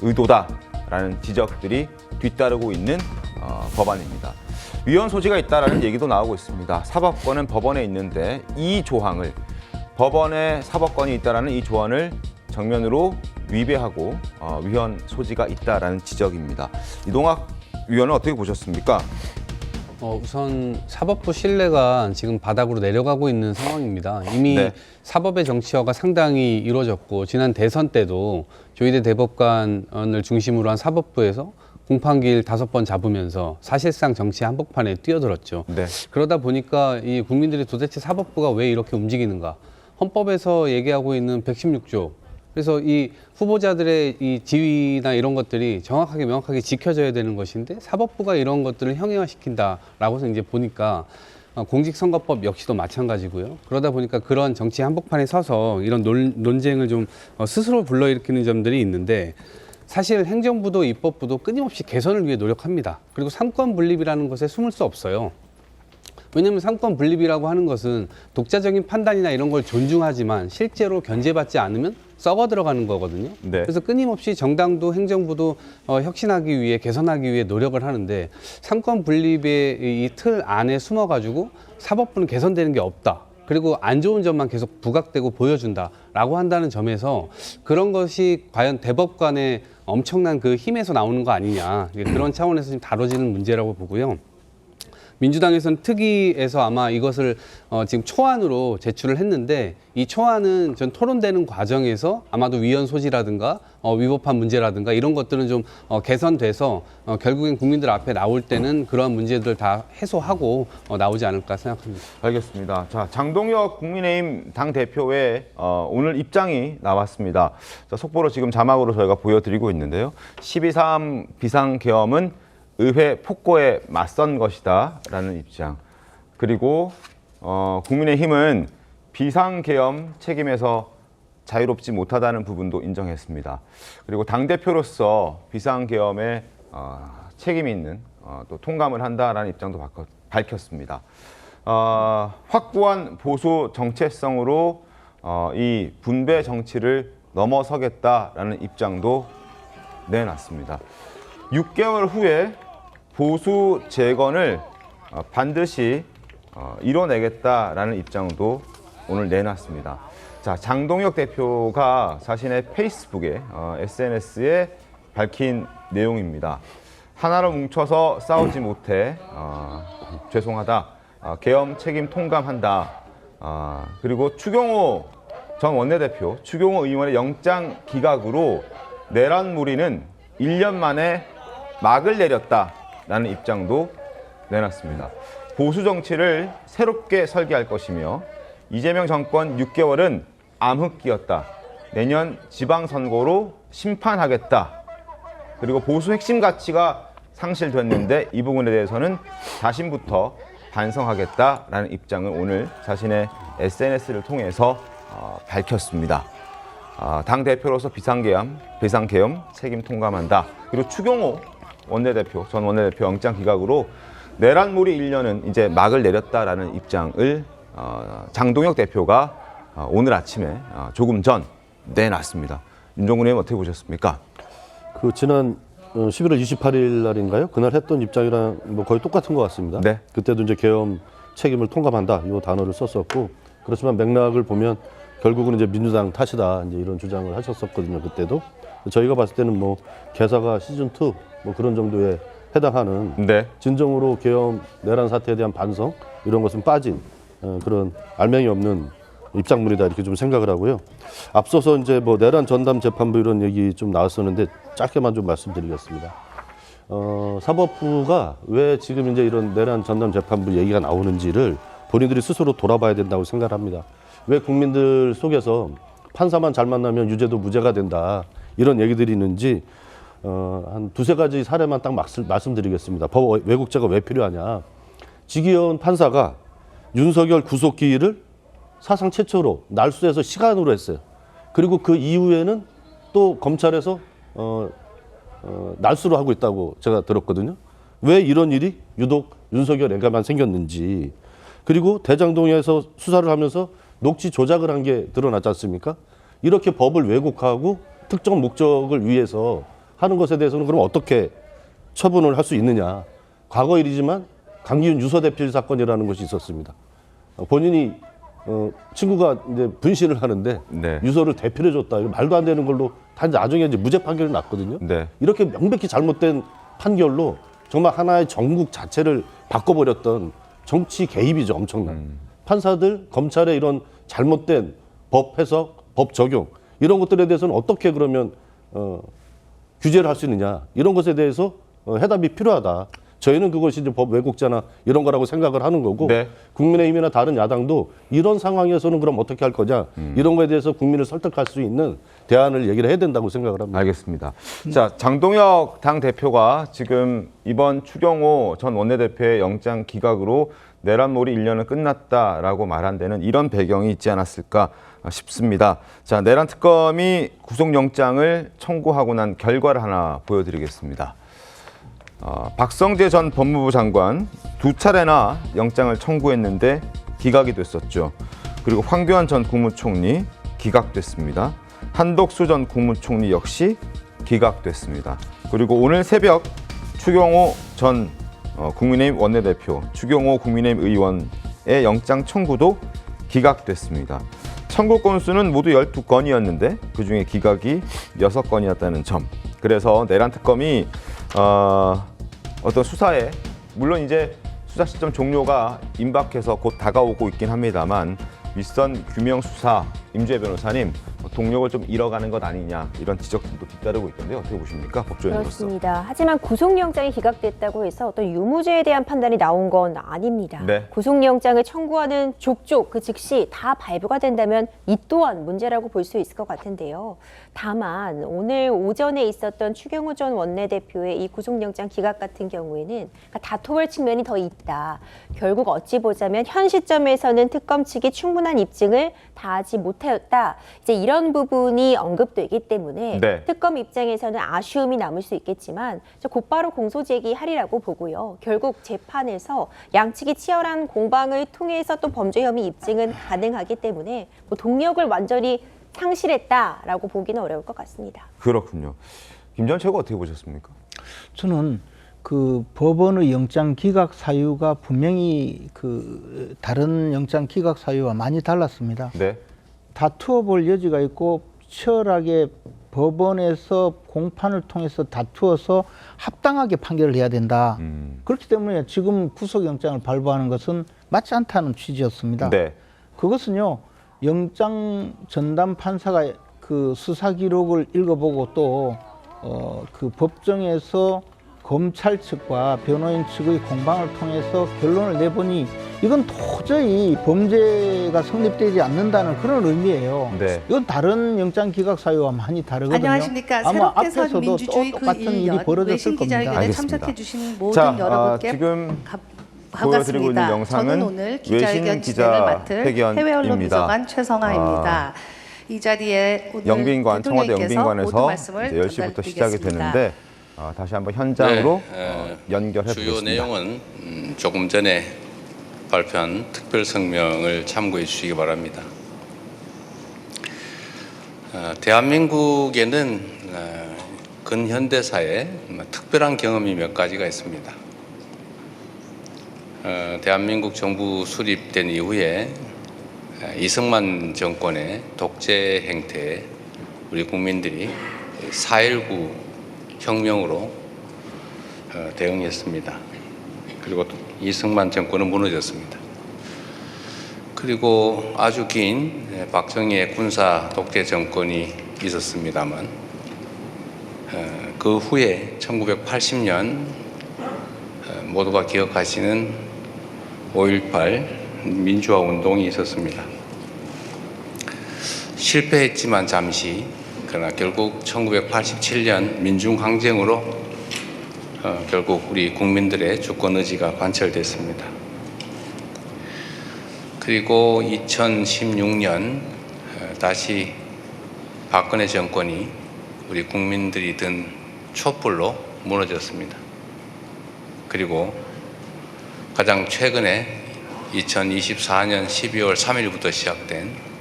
의도다라는 지적들이 뒤따르고 있는 법안입니다. 위헌 소지가 있다라는 얘기도 나오고 있습니다. 사법권은 법원에 있는데 이 조항을 법원에 사법권이 있다라는 이 조항을 정면으로 위배하고 위헌 소지가 있다라는 지적입니다. 이동학 위원은 어떻게 보셨습니까? 우선 사법부 신뢰가 지금 바닥으로 내려가고 있는 상황입니다. 이미 네. 사법의 정치화가 상당히 이루어졌고 지난 대선 때도 조희대 대법관을 중심으로 한 사법부에서 공판기일 5번 잡으면서 사실상 정치 한복판에 뛰어들었죠. 네. 그러다 보니까 이 국민들이 도대체 사법부가 왜 이렇게 움직이는가? 헌법에서 얘기하고 있는 116조. 그래서 이 후보자들의 이 지위나 이런 것들이 정확하게 명확하게 지켜져야 되는 것인데 사법부가 이런 것들을 형해화시킨다라고 해서 이제 보니까 공직선거법 역시도 마찬가지고요. 그러다 보니까 그런 정치 한복판에 서서 이런 논쟁을 좀 스스로 불러일으키는 점들이 있는데 사실 행정부도 입법부도 끊임없이 개선을 위해 노력합니다. 그리고 삼권 분립이라는 것에 숨을 수 없어요. 왜냐하면 삼권 분립이라고 하는 것은 독자적인 판단이나 이런 걸 존중하지만 실제로 견제받지 않으면 썩어 들어가는 거거든요. 네. 그래서 끊임없이 정당도 행정부도 혁신하기 위해 개선하기 위해 노력을 하는데 삼권 분립의 이 틀 안에 숨어가지고 사법부는 개선되는 게 없다. 그리고 안 좋은 점만 계속 부각되고 보여준다라고 한다는 점에서 그런 것이 과연 대법관의 엄청난 그 힘에서 나오는 거 아니냐. 그런 차원에서 지금 다뤄지는 문제라고 보고요. 민주당에서는 특위에서 아마 이것을 지금 초안으로 제출을 했는데 이 초안은 전 토론되는 과정에서 아마도 위헌 소지라든가 위법한 문제라든가 이런 것들은 좀 개선돼서 결국엔 국민들 앞에 나올 때는 그러한 문제들을 다 해소하고 나오지 않을까 생각합니다. 알겠습니다. 자, 장동혁 국민의힘 당대표의 오늘 입장이 나왔습니다. 자, 속보로 지금 자막으로 저희가 보여드리고 있는데요. 12.3 비상계엄은 의회 폭거에 맞선 것이다라는 입장. 그리고 국민의힘은 비상계엄 책임에서 자유롭지 못하다는 부분도 인정했습니다. 그리고 당대표로서 비상계엄에 책임이 있는 또 통감을 한다라는 입장도 밝혔습니다. 확고한 보수 정체성으로 이 분배 정치를 넘어서겠다라는 입장도 내놨습니다. 6개월 후에 보수 재건을 반드시 이뤄내겠다라는 입장도 오늘 내놨습니다. 자, 장동혁 대표가 자신의 페이스북에 SNS에 밝힌 내용입니다. 하나로 뭉쳐서 싸우지 못해 죄송하다. 계엄 책임 통감한다. 그리고 추경호 전 원내대표, 추경호 의원의 영장 기각으로 내란 무리는 1년 만에 막을 내렸다라는 입장도 내놨습니다. 보수 정치를 새롭게 설계할 것이며 이재명 정권 6개월은 암흑기였다. 내년 지방선거로 심판하겠다. 그리고 보수 핵심 가치가 상실됐는데 이 부분에 대해서는 자신부터 반성하겠다라는 입장을 오늘 자신의 SNS를 통해서 밝혔습니다. 당대표로서 비상계엄 책임 통감한다. 그리고 추경호 전 원내대표 영장 기각으로 내란몰이 1년은 이제 막을 내렸다라는 입장을 장동혁 대표가 오늘 아침에 조금 전 내놨습니다. 윤종근 의원 어떻게 보셨습니까? 그 지난 11월 28일 날인가요? 그날 했던 입장이랑 뭐 거의 똑같은 것 같습니다. 네. 그때도 이제 계엄 책임을 통감한다 이 단어를 썼었고, 그렇지만 맥락을 보면 결국은 이제 민주당 탓이다 이제 이런 주장을 하셨었거든요. 그때도 저희가 봤을 때는 뭐 개사가 시즌 2 뭐 그런 정도에 해당하는 네. 진정으로 계엄 내란 사태에 대한 반성 이런 것은 빠진 그런 알맹이 없는 입장문이다 이렇게 좀 생각을 하고요. 앞서서 이제 뭐 내란 전담 재판부 이런 얘기 좀 나왔었는데 짧게만 좀 말씀드리겠습니다. 사법부가 왜 지금 이제 이런 내란 전담 재판부 얘기가 나오는지를 본인들이 스스로 돌아봐야 된다고 생각합니다. 왜 국민들 속에서 판사만 잘 만나면 유죄도 무죄가 된다 이런 얘기들이 있는지 한 두세 가지 사례만 딱 말씀드리겠습니다. 법 왜곡죄가 왜 필요하냐. 지기현 판사가 윤석열 구속기일을 사상 최초로 날수에서 시간으로 했어요. 그리고 그 이후에는 또 검찰에서 날수로 하고 있다고 제가 들었거든요. 왜 이런 일이 유독 윤석열에게만 생겼는지. 그리고 대장동에서 수사를 하면서 녹취 조작을 한 게 드러났지 않습니까? 이렇게 법을 왜곡하고 특정 목적을 위해서 하는 것에 대해서는 그럼 어떻게 처분을 할 수 있느냐. 과거 일이지만 강기훈 유서대필 사건이라는 것이 있었습니다. 본인이 친구가 이제 분실을 하는데 네. 유서를 대필해줬다. 이거 말도 안 되는 걸로 단 나중에 이제 무죄 판결이 났거든요. 네. 이렇게 명백히 잘못된 판결로 정말 하나의 전국 자체를 바꿔버렸던 정치 개입이죠, 엄청난. 판사들, 검찰의 이런 잘못된 법 해석, 법 적용 이런 것들에 대해서는 어떻게 그러면 규제를 할 수 있느냐 이런 것에 대해서 해답이 필요하다. 저희는 그것이 이제 법 왜곡죄나 이런 거라고 생각을 하는 거고 네. 국민의힘이나 다른 야당도 이런 상황에서는 그럼 어떻게 할 거냐 이런 거에 대해서 국민을 설득할 수 있는 대안을 얘기를 해야 된다고 생각을 합니다. 알겠습니다. 자, 장동혁 당대표가 지금 이번 추경호 전 원내대표의 영장 기각으로 내란몰이 1년은 끝났다라고 말한 데는 이런 배경이 있지 않았을까 싶습니다. 자, 내란 특검이 구속영장을 청구하고 난 결과를 하나 보여드리겠습니다. 박성재 전 법무부 장관 2차례나 영장을 청구했는데 기각이 됐었죠. 그리고 황교안 전 국무총리 기각됐습니다. 한덕수 전 국무총리 역시 기각됐습니다. 그리고 오늘 새벽 추경호 전 국민의힘 원내대표, 추경호 국민의힘 의원의 영장 청구도 기각됐습니다. 청구 건수는 모두 12건이었는데 그중에 기각이 6건이었다는 점. 그래서 내란 특검이 어떤 수사에 물론 이제 수사 시점 종료가 임박해서 곧 다가오고 있긴 합니다만 윗선 규명 수사 임주혜 변호사님 동력을 좀 잃어가는 것 아니냐 이런 지적들도 뒤따르고 있던데 어떻게 보십니까? 법조인으로서. 그렇습니다. 하지만 구속영장이 기각됐다고 해서 어떤 유무죄에 대한 판단이 나온 건 아닙니다. 네. 구속영장을 청구하는 족족 그 즉시 다 발부가 된다면 이 또한 문제라고 볼 수 있을 것 같은데요. 다만 오늘 오전에 있었던 추경호 전 원내대표의 이 구속영장 기각 같은 경우에는 다퉈볼 측면이 더 있다. 결국 어찌 보자면 현 시점에서는 특검 측이 충분한 입증을 다하지 못했다. 이제 이런 이런 부분이 언급되기 때문에 네. 특검 입장에서는 아쉬움이 남을 수 있겠지만 곧바로 공소 제기하리라고 보고요. 결국 재판에서 양측이 치열한 공방을 통해서 또 범죄 혐의 입증은 가능하기 때문에 동력을 완전히 상실했다라고 보기는 어려울 것 같습니다. 그렇군요. 김전 최고 어떻게 보셨습니까? 저는 그 법원의 영장 기각 사유가 분명히 그 다른 영장 기각 사유와 많이 달랐습니다. 네. 다투어 볼 여지가 있고 치열하게 법원에서 공판을 통해서 다투어서 합당하게 판결을 해야 된다. 그렇기 때문에 지금 구속영장을 발부하는 것은 맞지 않다는 취지였습니다. 네. 그것은요, 영장 전담 판사가 그 수사 기록을 읽어보고 또 그 법정에서 검찰 측과 변호인 측의 공방을 통해서 결론을 내보니 이건 도저히 범죄가 성립되지 않는다는 그런 의미예요. 네. 이건 다른 영장 기각 사유와 많이 다르거든요. 안녕하십니까. 아마 새롭게 선 앞에서도 민주주의 또 그 똑같은 일이 1년 벌어졌을 겁니다. 외신기자회견에 참석해 주신 모든 자, 여러분께 지금 보여드리고 있는 반갑습니다. 영상은 저는 오늘 기자회견 외신 진행을 맡을 기자회견입니다. 해외 언론 비서관 최성아입니다. 이 자리에 오늘 영빈관, 청와대 대통령께서 영빈관에서 모든 말씀을 이제 10시부터 시작이 전달드리겠습니다. 되는데 다시 한번 현장으로 연결해 주요 보겠습니다. 내용은 조금 전에 발표한 특별 성명을 참고해 주시기 바랍니다. 대한민국에는 근현대사에 특별한 경험이 몇 가지가 있습니다. 대한민국 정부 수립된 이후에 이승만 정권의 독재 행태에 우리 국민들이 4.19 혁명으로 대응했습니다. 그리고 이승만 정권은 무너졌습니다. 그리고 아주 긴 박정희의 군사 독재 정권이 있었습니다만 그 후에 1980년 모두가 기억하시는 5.18 민주화 운동이 있었습니다. 실패했지만 잠시, 그러나 결국 1987년 민중항쟁으로 결국 우리 국민들의 주권 의지가 관철됐습니다. 그리고 2016년 다시 박근혜 정권이 우리 국민들이 든 촛불로 무너졌습니다. 그리고 가장 최근에 2024년 12월 3일부터 시작된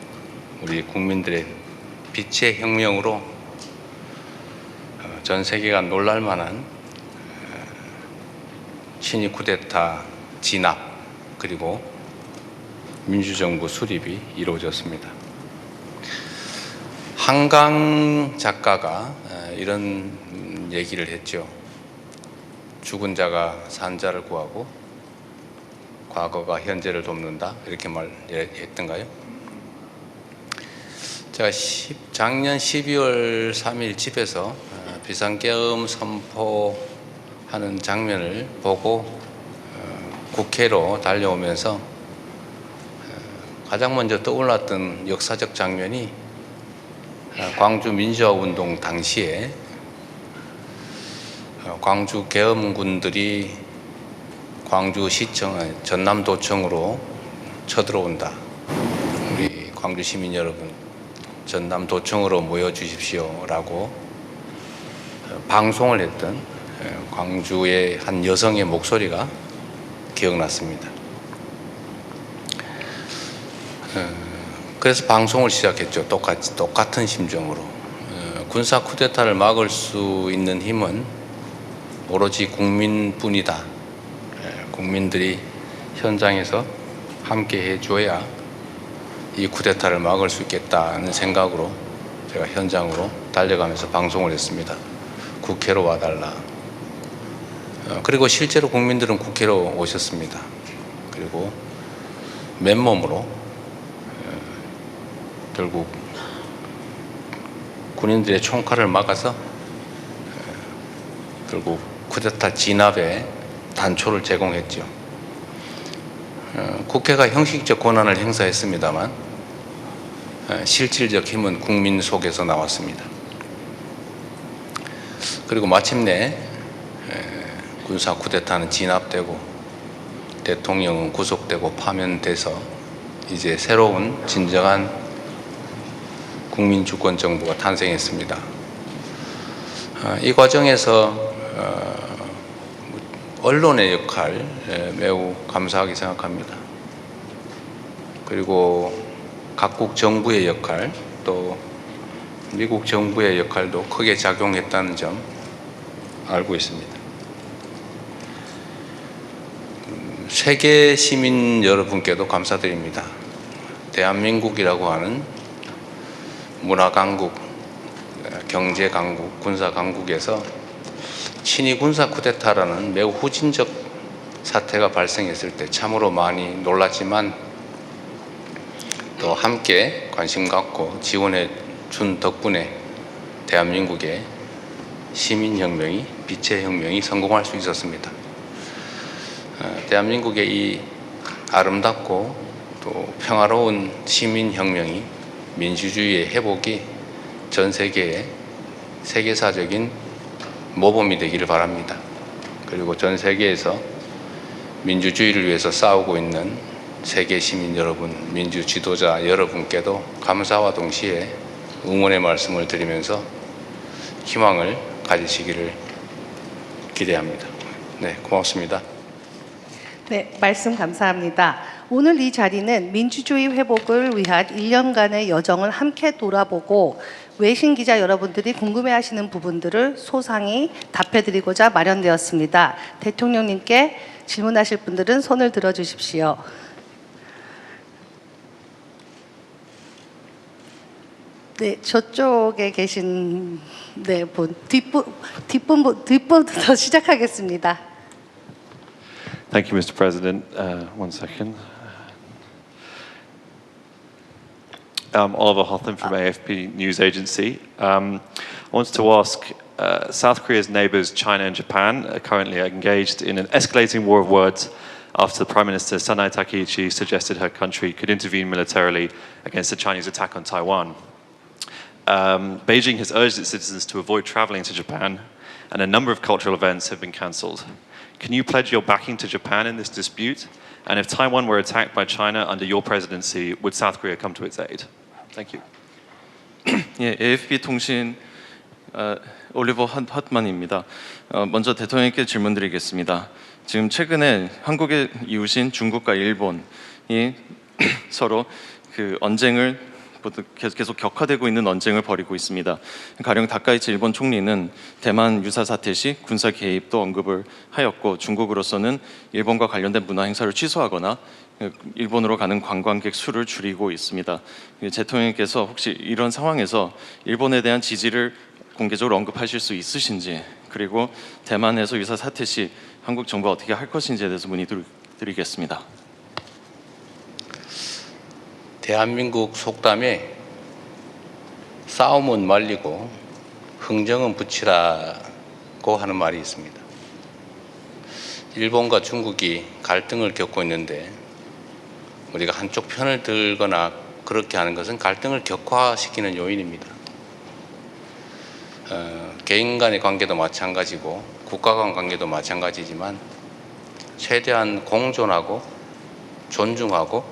우리 국민들의 빛의 혁명으로 전 세계가 놀랄만한 친위 쿠데타 진압 그리고 민주정부 수립이 이루어졌습니다. 한강 작가가 이런 얘기를 했죠. 죽은 자가 산 자를 구하고 과거가 현재를 돕는다 이렇게 말했던가요? 제가 작년 12월 3일 집에서 비상계엄 선포하는 장면을 보고 국회로 달려오면서 가장 먼저 떠올랐던 역사적 장면이 광주 민주화운동 당시에 광주 계엄군들이 광주시청 전남도청으로 쳐들어온다. 우리 광주 시민 여러분, 전남도청으로 모여주십시오라고 방송을 했던 광주의 한 여성의 목소리가 기억났습니다. 그래서 방송을 시작했죠. 똑같은 심정으로. 군사 쿠데타를 막을 수 있는 힘은 오로지 국민뿐이다. 국민들이 현장에서 함께 해줘야 이 쿠데타를 막을 수 있겠다는 생각으로 제가 현장으로 달려가면서 방송을 했습니다. 국회로 와달라. 그리고 실제로 국민들은 국회로 오셨습니다. 그리고 맨몸으로 결국 군인들의 총칼을 막아서 결국 쿠데타 진압에 단초를 제공했죠. 국회가 형식적 권한을 행사했습니다만 실질적 힘은 국민 속에서 나왔습니다. 그리고 마침내 군사 쿠데타는 진압되고 대통령은 구속되고 파면돼서 이제 새로운 진정한 국민주권정부가 탄생했습니다. 이 과정에서 언론의 역할 매우 감사하게 생각합니다. 그리고 각국 정부의 역할, 또 미국 정부의 역할도 크게 작용했다는 점 알고 있습니다. 세계 시민 여러분께도 감사드립니다. 대한민국이라고 하는 문화 강국, 경제 강국, 군사 강국에서 친위 군사 쿠데타라는 매우 후진적 사태가 발생했을 때 참으로 많이 놀랐지만 또 함께 관심 갖고 지원해 준 덕분에 대한민국의 시민혁명이, 빛의 혁명이 성공할 수 있었습니다. 대한민국의 이 아름답고 또 평화로운 시민혁명이, 민주주의의 회복이 전 세계에 세계사적인 모범이 되기를 바랍니다. 그리고 전 세계에서 민주주의를 위해서 싸우고 있는 세계 시민 여러분, 민주 지도자 여러분께도 감사와 동시에 응원의 말씀을 드리면서 희망을 가지시기를 기대합니다. 네, 고맙습니다. 네, 말씀 감사합니다. 오늘 이 자리는 민주주의 회복을 위한 1년간의 여정을 함께 돌아보고 외신 기자 여러분들이 궁금해하시는 부분들을 소상히 답해드리고자 마련되었습니다. 대통령님께 질문하실 분들은 손을 들어주십시오. 네, 저쪽에 계신 분, 뒷분부터 시작하겠습니다. Thank you, Mr. President. One second. Oliver Hotham from AFP News Agency. I wanted to ask, South Korea's neighbors, China and Japan, are currently engaged in an escalating war of words after Prime Minister Sanae Takaichi suggested her country could intervene militarily against the Chinese attack on Taiwan. Beijing has urged its citizens to avoid traveling to Japan, and a number of cultural events have been cancelled. Can you pledge your backing to Japan in this dispute? And if Taiwan were attacked by China under your presidency, would South Korea come to its aid? Thank you. 예, AFP 통신 올리버 헛만입니다. 먼저 대통령께 질문드리겠습니다. 지금 최근에 한국의 이웃인 중국과 일본이 서로 그 언쟁을 계속 격화되고 있는 언쟁을 벌이고 있습니다. 가령 다카이치 일본 총리는 대만 유사 사태 시 군사 개입도 언급을 하였고, 중국으로서는 일본과 관련된 문화 행사를 취소하거나 일본으로 가는 관광객 수를 줄이고 있습니다. 대통령께서 혹시 이런 상황에서 일본에 대한 지지를 공개적으로 언급하실 수 있으신지, 그리고 대만에서 유사 사태 시 한국 정부가 어떻게 할 것인지에 대해서 문의드리겠습니다. 대한민국 속담에 싸움은 말리고 흥정은 붙이라고 하는 말이 있습니다. 일본과 중국이 갈등을 겪고 있는데 우리가 한쪽 편을 들거나 그렇게 하는 것은 갈등을 격화시키는 요인입니다. 개인 간의 관계도 마찬가지고 국가 간 관계도 마찬가지지만 최대한 공존하고 존중하고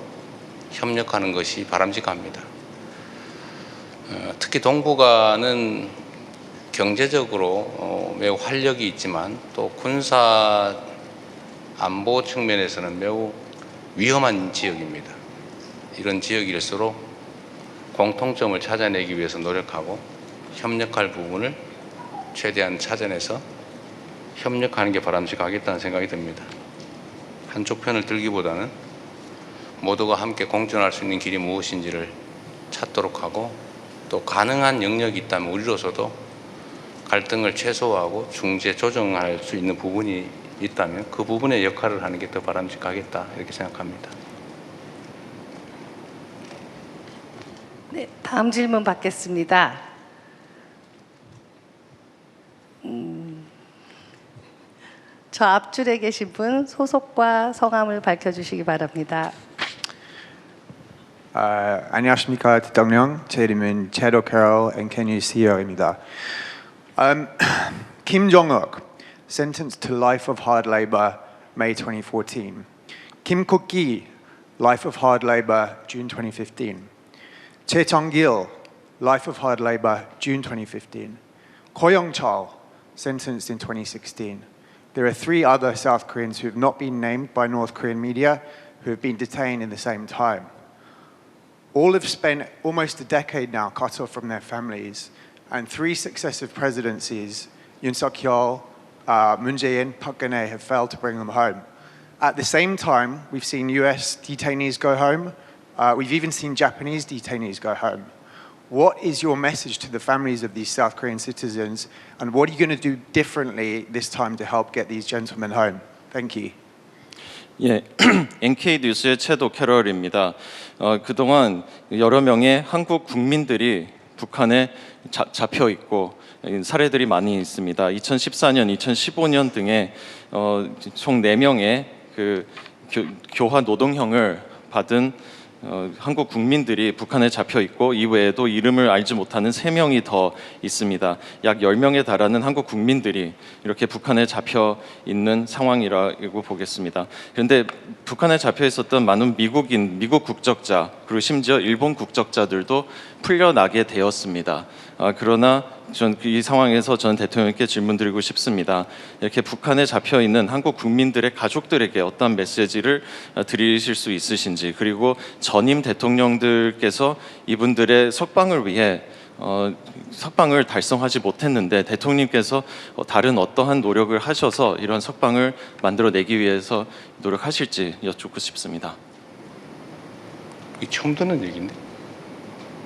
협력하는 것이 바람직합니다. 특히 동북아는 경제적으로 매우 활력이 있지만 또 군사 안보 측면에서는 매우 위험한 지역입니다. 이런 지역일수록 공통점을 찾아내기 위해서 노력하고 협력할 부분을 최대한 찾아내서 협력하는 게 바람직하겠다는 생각이 듭니다. 한쪽 편을 들기보다는 모두가 함께 공존할 수 있는 길이 무엇인지를 찾도록 하고, 또 가능한 영역이 있다면 우리로서도 갈등을 최소화하고 중재 조정할 수 있는 부분이 있다면 그 부분의 역할을 하는 게 더 바람직하겠다, 이렇게 생각합니다. 네, 다음 질문 받겠습니다. 저 앞줄에 계신 분 소속과 성함을 밝혀주시기 바랍니다. 안녕하십니까 대통령. 제 이름은 제도 캐럴 NK뉴스 CEO입니다. Kim Jong-ok sentenced to life of hard labor May 2014. Kim Kuk-gi life of hard labor June 2015. Chae Chong-gil life of hard labor, June 2015. Ko Young-chol, sentenced in 2016. There are 3 other South Koreans who have not been named by North Korean media who have been detained in the same time. All have spent almost a decade now cut off from their families, and 3 successive presidencies, Yoon Suk-yeol, Moon Jae-in, Park Geun-hye, have failed to bring them home. At the same time, we've seen US detainees go home. We've even seen Japanese detainees go home. What is your message to the families of these South Korean citizens, and what are you going to do differently this time to help get these gentlemen home? Thank you. 예, NK 뉴스의 채도 캐럴입니다. 그동안 여러 명의 한국 국민들이 북한에 잡혀 있고 사례들이 많이 있습니다. 2014년, 2015년 등에 총 4명의 그 교화 노동형을 받은 한국 국민들이 북한에 잡혀 있고 이외에도 이름을 알지 못하는 3명이 더 있습니다. 약 10명에 달하는 한국 국민들이 이렇게 북한에 잡혀 있는 상황이라고 보겠습니다. 그런데 북한에 잡혀 있었던 많은 미국인, 미국 국적자 그리고 심지어 일본 국적자들도 풀려나게 되었습니다. 그러나 전 이 상황에서 전 대통령께 질문드리고 싶습니다. 이렇게 북한에 잡혀 있는 한국 국민들의 가족들에게 어떤 메시지를 드리실 수 있으신지, 그리고 전임 대통령들께서 이분들의 석방을 위해 석방을 달성하지 못했는데 대통령께서 다른 어떠한 노력을 하셔서 이런 석방을 만들어내기 위해서 노력하실지 여쭙고 싶습니다. 이 처음 듣는 얘기인데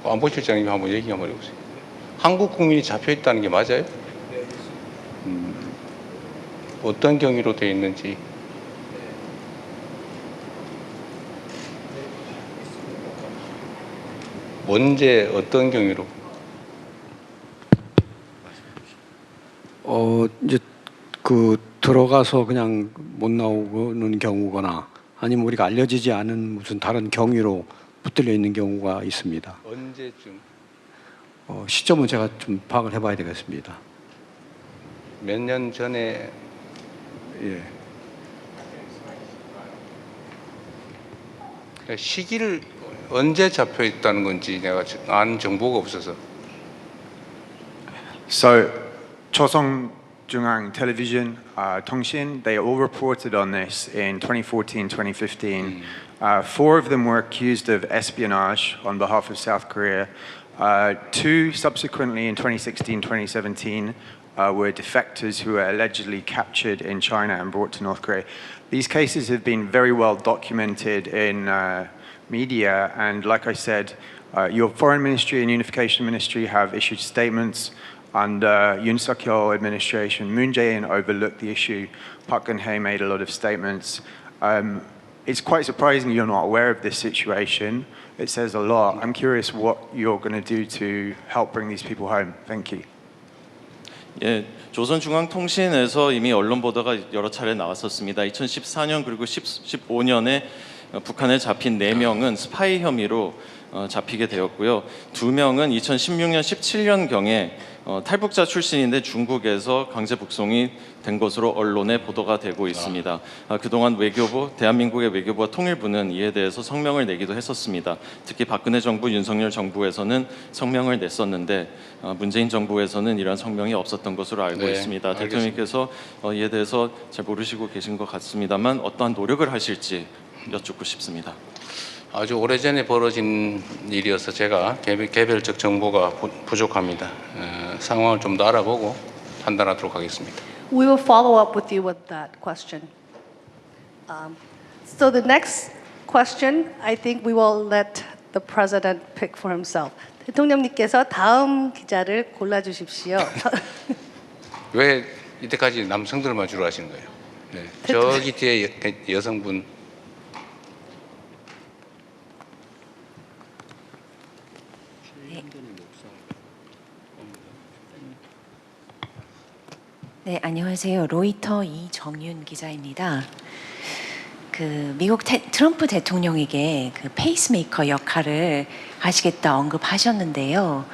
안보실장님 한번 얘기 한번 해보세요. 한국 국민이 잡혀 있다는 게 맞아요? 어떤 경위로 되어 있는지. 언제 어떤 경위로? 이제 그 들어가서 그냥 못 나오는 경우거나 아니면 우리가 알려지지 않은 무슨 다른 경위로 붙들려 있는 경우가 있습니다. 언제쯤? 시점은 제가 좀 파악을 해봐야 되겠습니다. 몇 년 전에. 예. 시기를 언제 잡혀 있다는 건지 내가 아는 정보가 없어서. So, Choson Jungang Television, Tongshin, they all reported on this in 2014, 2015. 4 of them were accused of espionage on behalf of South Korea. 2 subsequently in 2016, 2017 were defectors who were allegedly captured in China and brought to North Korea. These cases have been very well documented in media, and like I said, your Foreign Ministry and Unification Ministry have issued statements, and Yoon Suk-yeol administration, Moon Jae-in overlooked the issue. Park Geun-hye made a lot of statements. It's quite surprising you're not aware of this situation. It says a lot. I'm curious what you're going to do to help bring these people home. Thank you. 예, 조선중앙통신에서 이미 언론 보도가 여러 차례 나왔었습니다. 2014년 그리고 15년에 북한에 잡힌 4명은 스파이 혐의로 잡히게 되었고요. 2명은 2016년, 17년경에 탈북자 출신인데 중국에서 강제 북송이 된 것으로 언론에 보도가 되고 있습니다. 그동안 외교부, 대한민국의 외교부와 통일부는 이에 대해서 성명을 내기도 했었습니다. 특히 박근혜 정부, 윤석열 정부에서는 성명을 냈었는데 문재인 정부에서는 이러한 성명이 없었던 것으로 알고 있습니다. 알겠습니다. 대통령께서 이에 대해서 잘 모르시고 계신 것 같습니다만 어떠한 노력을 하실지 여쭙고 싶습니다. 아주 오래전에 벌어진 일이어서 제가 개별적 정보가 부족합니다. 상황을 좀 더 알아보고 판단하도록 하겠습니다. We will follow up with you with that question. So the next question, I think we will let the president pick for himself. 대통령님께서 다음 기자를 골라주십시오. 왜 이때까지 남성들만 주로 하시는 거예요? 네. 저기 뒤에 여성분. 네, 안녕하세요. 로이터 이정윤 기자입니다. 미국 트럼프 대통령에게 페이스메이커 역할을 하시겠다 언급하셨는데요.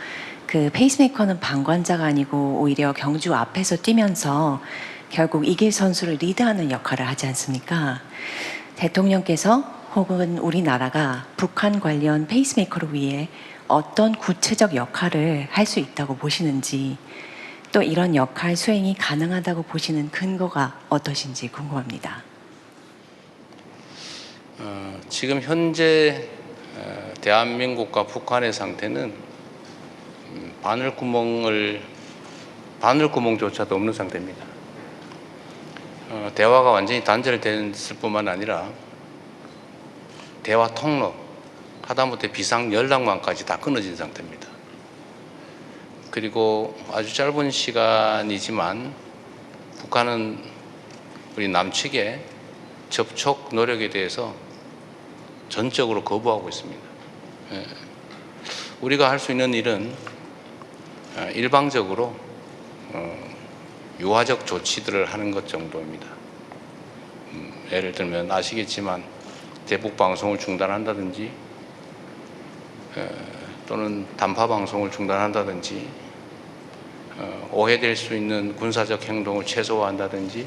페이스메이커는 방관자가 아니고 오히려 경주 앞에서 뛰면서 결국 이길 선수를 리드하는 역할을 하지 않습니까? 대통령께서 혹은 우리나라가 북한 관련 페이스메이커를 위해 어떤 구체적 역할을 할 수 있다고 보시는지, 또 이런 역할 수행이 가능하다고 보시는 근거가 어떠신지 궁금합니다. 지금 현재 대한민국과 북한의 상태는 바늘구멍조차도 없는 상태입니다. 대화가 완전히 단절됐을 뿐만 아니라 대화 통로, 하다못해 비상 연락망까지 다 끊어진 상태입니다. 그리고 아주 짧은 시간이지만 북한은 우리 남측의 접촉 노력에 대해서 전적으로 거부하고 있습니다. 우리가 할 수 있는 일은 일방적으로 유화적 조치들을 하는 것 정도입니다. 예를 들면 아시겠지만 대북 방송을 중단한다든지 또는 단파 방송을 중단한다든지 오해될 수 있는 군사적 행동을 최소화한다든지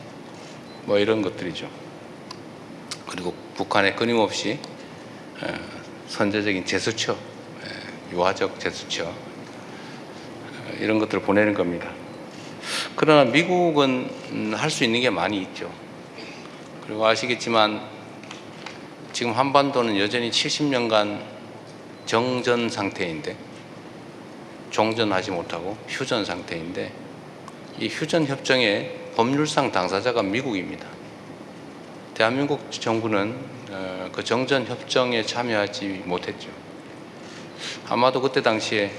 뭐 이런 것들이죠. 그리고 북한에 끊임없이 선제적인 제스처, 유화적 제스처 이런 것들을 보내는 겁니다. 그러나 미국은 할 수 있는 게 많이 있죠. 그리고 아시겠지만 지금 한반도는 여전히 70년간 정전 상태인데, 종전하지 못하고 휴전 상태인데, 이 휴전 협정의 법률상 당사자가 미국입니다. 대한민국 정부는 그 정전 협정에 참여하지 못했죠. 아마도 그때 당시에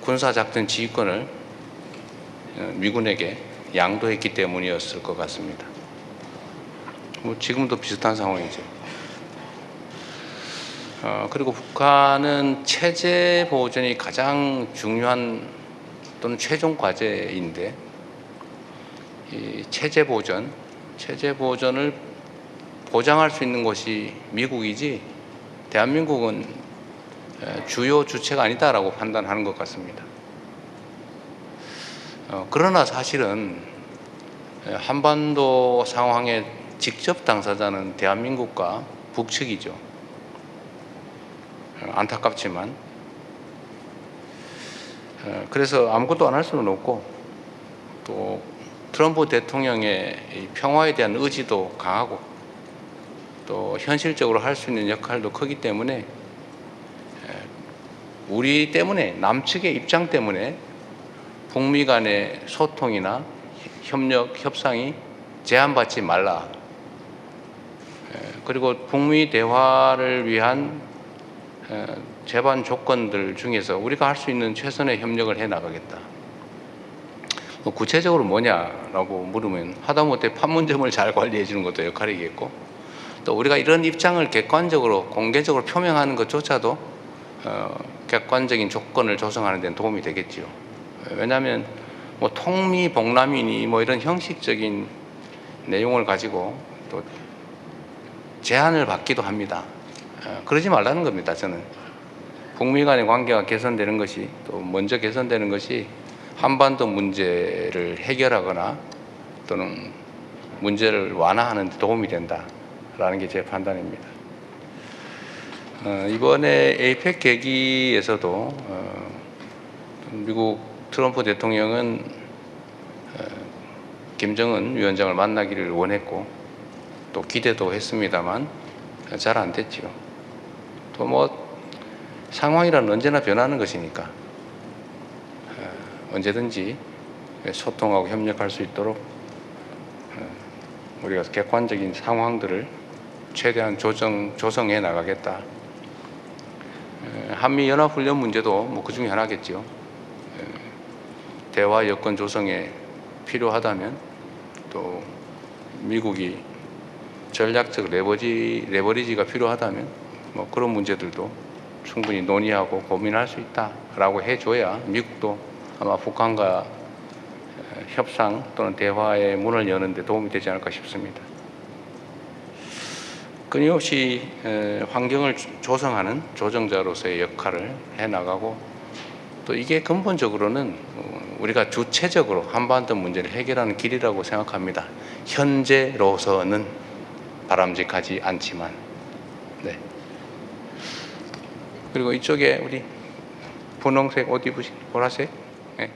군사작전 지휘권을 미군에게 양도했기 때문이었을 것 같습니다. 뭐 지금도 비슷한 상황이죠. 그리고 북한은 체제 보존이 가장 중요한 또는 최종 과제인데, 이 체제 보존을 보장할 수 있는 것이 미국이지 대한민국은 주요 주체가 아니다라고 판단하는 것 같습니다. 그러나 사실은 한반도 상황의 직접 당사자는 대한민국과 북측이죠. 안타깝지만 그래서 아무것도 안 할 수는 없고, 또 트럼프 대통령의 이 평화에 대한 의지도 강하고 또 현실적으로 할 수 있는 역할도 크기 때문에 우리 때문에, 남측의 입장 때문에 북미 간의 소통이나 협력, 협상이 제한받지 말라. 그리고 북미 대화를 위한 제반 조건들 중에서 우리가 할 수 있는 최선의 협력을 해 나가겠다. 구체적으로 뭐냐라고 물으면 하다못해 판문점을 잘 관리해 주는 것도 역할이겠고, 또 우리가 이런 입장을 객관적으로 공개적으로 표명하는 것조차도 객관적인 조건을 조성하는 데는 도움이 되겠지요. 왜냐하면 뭐 통미, 복남이니 뭐 이런 형식적인 내용을 가지고 또 제한을 받기도 합니다. 그러지 말라는 겁니다. 저는 북미 간의 관계가 개선되는 것이, 또 먼저 개선되는 것이 한반도 문제를 해결하거나 또는 문제를 완화하는 데 도움이 된다라는 게 제 판단입니다. 이번에 에이펙 계기에서도 미국 트럼프 대통령은 김정은 위원장을 만나기를 원했고 또 기대도 했습니다만 잘 안 됐죠. 또 뭐 상황이란 언제나 변하는 것이니까 언제든지 소통하고 협력할 수 있도록 우리가 객관적인 상황들을 최대한 조성해 나가겠다. 한미연합훈련 문제도 뭐 그 중에 하나겠죠. 대화 여건 조성에 필요하다면, 또 미국이 전략적 레버리지가 필요하다면 뭐 그런 문제들도 충분히 논의하고 고민할 수 있다라고 해줘야 미국도 아마 북한과 협상 또는 대화의 문을 여는 데 도움이 되지 않을까 싶습니다. 끊임없이 환경을 조성하는 조정자로서의 역할을 해나가고, 또 이게 근본적으로는 우리가 주체적으로 한반도 문제를 해결하는 길이라고 생각합니다. 현재로서는 바람직하지 않지만. 네. 그리고 이쪽에 우리 분홍색 옷 입으신 보라색. 네.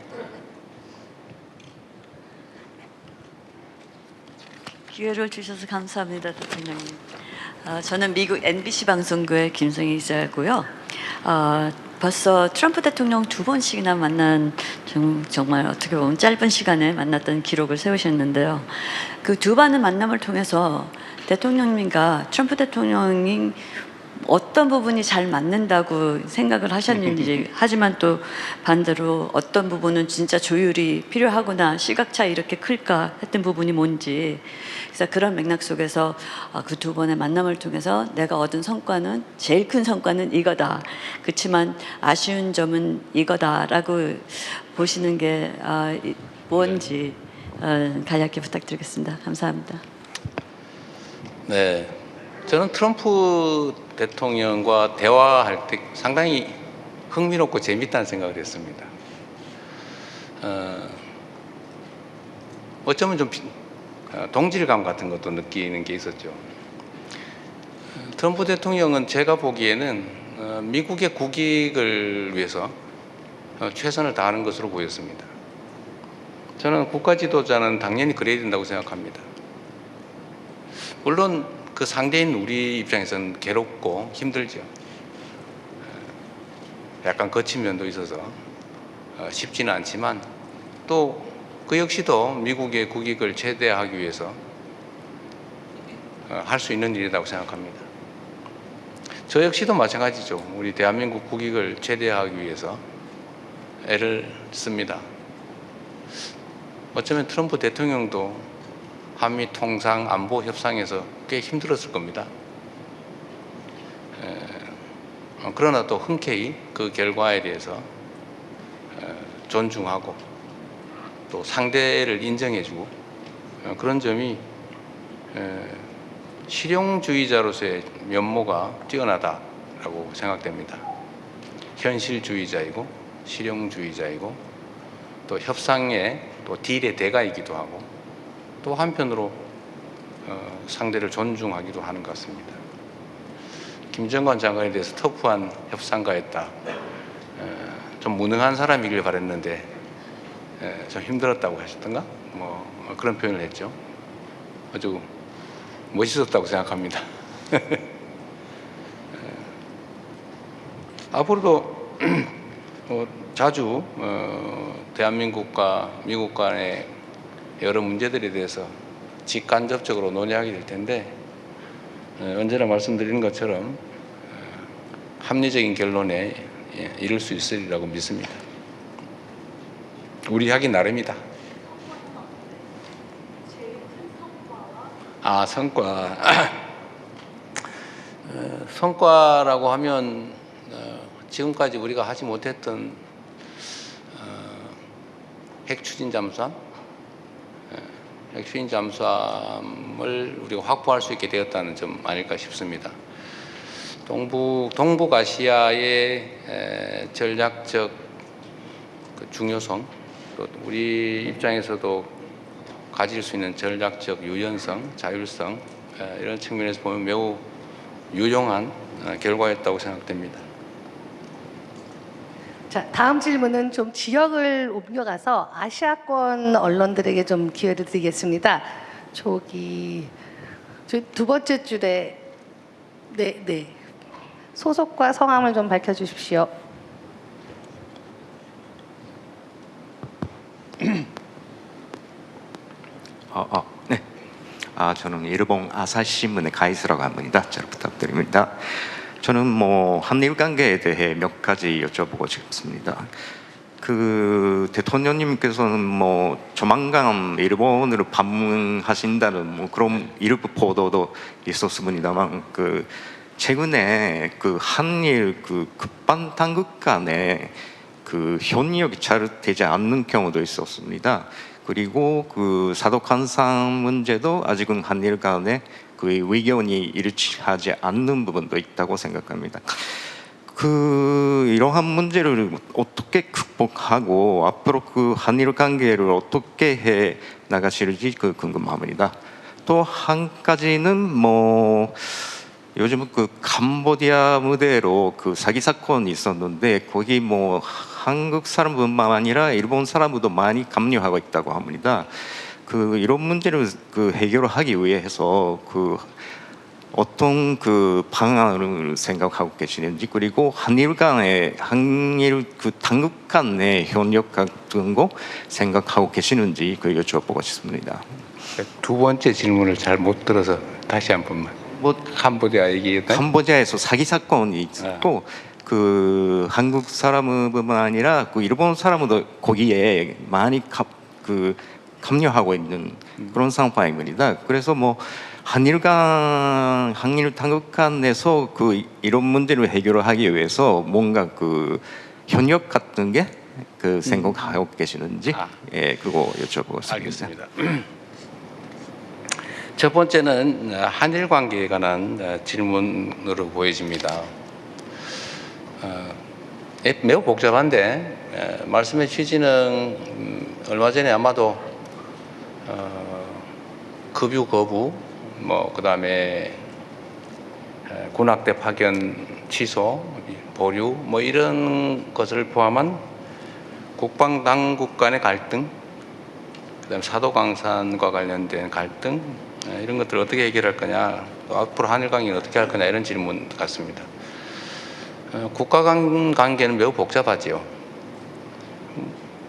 기회를 주셔서 감사합니다, 대통령님. 저는 미국 NBC 방송국의 김성희 기자고요. 벌써 트럼프 대통령 2번씩이나 만난 정말 어떻게 보면 짧은 시간에 만났던 기록을 세우셨는데요. 그 2번의 만남을 통해서 대통령님과 트럼프 대통령이 어떤 부분이 잘 맞는다고 생각을 하셨는지, 하지만 또 반대로 어떤 부분은 진짜 조율이 필요하구나, 시각차 이렇게 클까 했던 부분이 뭔지, 그래서 그런 맥락 속에서 그 2번의 만남을 통해서 내가 얻은 성과는, 제일 큰 성과는 이거다, 그렇지만 아쉬운 점은 이거다라고 보시는 게 뭔지 간략히 부탁드리겠습니다. 감사합니다. 네, 저는 트럼프 대통령과 대화할 때 상당히 흥미롭고 재밌다는 생각을 했습니다. 어쩌면 좀 동질감 같은 것도 느끼는 게 있었죠. 트럼프 대통령은 제가 보기에는 미국의 국익을 위해서 최선을 다하는 것으로 보였습니다. 저는 국가 지도자는 당연히 그래야 된다고 생각합니다. 물론 그 상대인 우리 입장에서는 괴롭고 힘들죠. 약간 거친 면도 있어서 쉽지는 않지만 또 그 역시도 미국의 국익을 최대화하기 위해서 할 수 있는 일이라고 생각합니다. 저 역시도 마찬가지죠. 우리 대한민국 국익을 최대화하기 위해서 애를 씁니다. 어쩌면 트럼프 대통령도 한미 통상 안보 협상에서 꽤 힘들었을 겁니다. 그러나 또 흔쾌히 그 결과에 대해서 존중하고 또 상대를 인정해주고 그런 점이 실용주의자로서의 면모가 뛰어나다라고 생각됩니다. 현실주의자이고 실용주의자이고 또 협상의 또 딜의 대가이기도 하고 또 한편으로 상대를 존중하기도 하는 것 같습니다. 김정관 장관에 대해서 터프한 협상가였다. 좀 무능한 사람이길 바랬는데 좀 힘들었다고 하셨던가? 뭐 그런 표현을 했죠. 아주 멋있었다고 생각합니다. 앞으로도 자주 대한민국과 미국 간의 여러 문제들에 대해서 직간접적으로 논의하게 될 텐데 언제나 말씀드리는 것처럼 합리적인 결론에 이를 수 있으리라고 믿습니다. 우리 하기 나름이다. 성과. 성과라고 하면 지금까지 우리가 하지 못했던 핵 추진 잠수함, 핵 추진 잠수함을 우리가 확보할 수 있게 되었다는 점 아닐까 싶습니다. 동북아시아의 전략적 중요성, 또 우리 입장에서도 가질 수 있는 전략적 유연성, 자율성, 이런 측면에서 보면 매우 유용한 결과였다고 생각됩니다. 자, 다음 질문은 좀 지역을 옮겨가서 아시아권 언론들에게 좀 기회를 드리겠습니다. 저기 두 번째 줄에 네. 소속과 성함을 좀 밝혀주십시오. 네. 저는 일본 아사히신문의 가이스라고 합니다. 잘 부탁드립니다. 저는 한일 관계에 대해 몇 가지 여쭤보고 싶습니다. 대통령님께서는 조만간 일본으로 방문하신다는 그런 일부 보도도 있었습니다만 최근에 한일 급반 당국 간에 협력이 잘 되지 않는 경우도 있었습니다. 그리고 사독한산 문제도 아직은 한일 간에 의견이 일치하지 않는 부분도 있다고 생각합니다. 이러한 문제를 어떻게 극복하고 앞으로 한일 관계를 어떻게 해 나가실지 궁금합니다. 또 한 가지는 요즘 그 캄보디아 무대로 그 사기 사건이 있었는데 거기 뭐 한국 사람뿐만 아니라 일본 사람도 많이 감염하고 있다고 합니다. 그 이런 문제를 그 해결하기 위해서 그 어떤 그 방안을 생각하고 계시는지, 그리고 한일 그 당국 간의 협력 같은 거 생각하고 계시는지 그 여쭤보고 싶습니다. 두 번째 질문을 잘 못 들어서 다시 한 번만. 뭐 캄보디아 얘기했다. 캄보디아에서 사기 사건이 있고 그 한국 사람뿐만 아니라 그 일본 사람도 거기에 많이 감염하고 있는 그런 상황입니다. 그래서 뭐 한일 당국 간에서 그 이런 문제를 해결하기 위해서 뭔가 그 협력 같은 게 그 생각하고 계시는지 예, 그거 여쭤보고 싶습니다. 알겠습니다. 첫 번째는 한일 관계에 관한 질문으로 보여집니다. 매우 복잡한데 말씀의 취지는 얼마 전에 아마도 급유 거부, 뭐 그다음에 군악대 파견 취소, 보류, 뭐 이런 것을 포함한 국방 당국 간의 갈등, 그다음에 사도강산과 관련된 갈등, 이런 것들을 어떻게 해결할 거냐, 또 앞으로 한일 관계는 어떻게 할 거냐, 이런 질문 같습니다. 국가 간 관계는 매우 복잡하지요.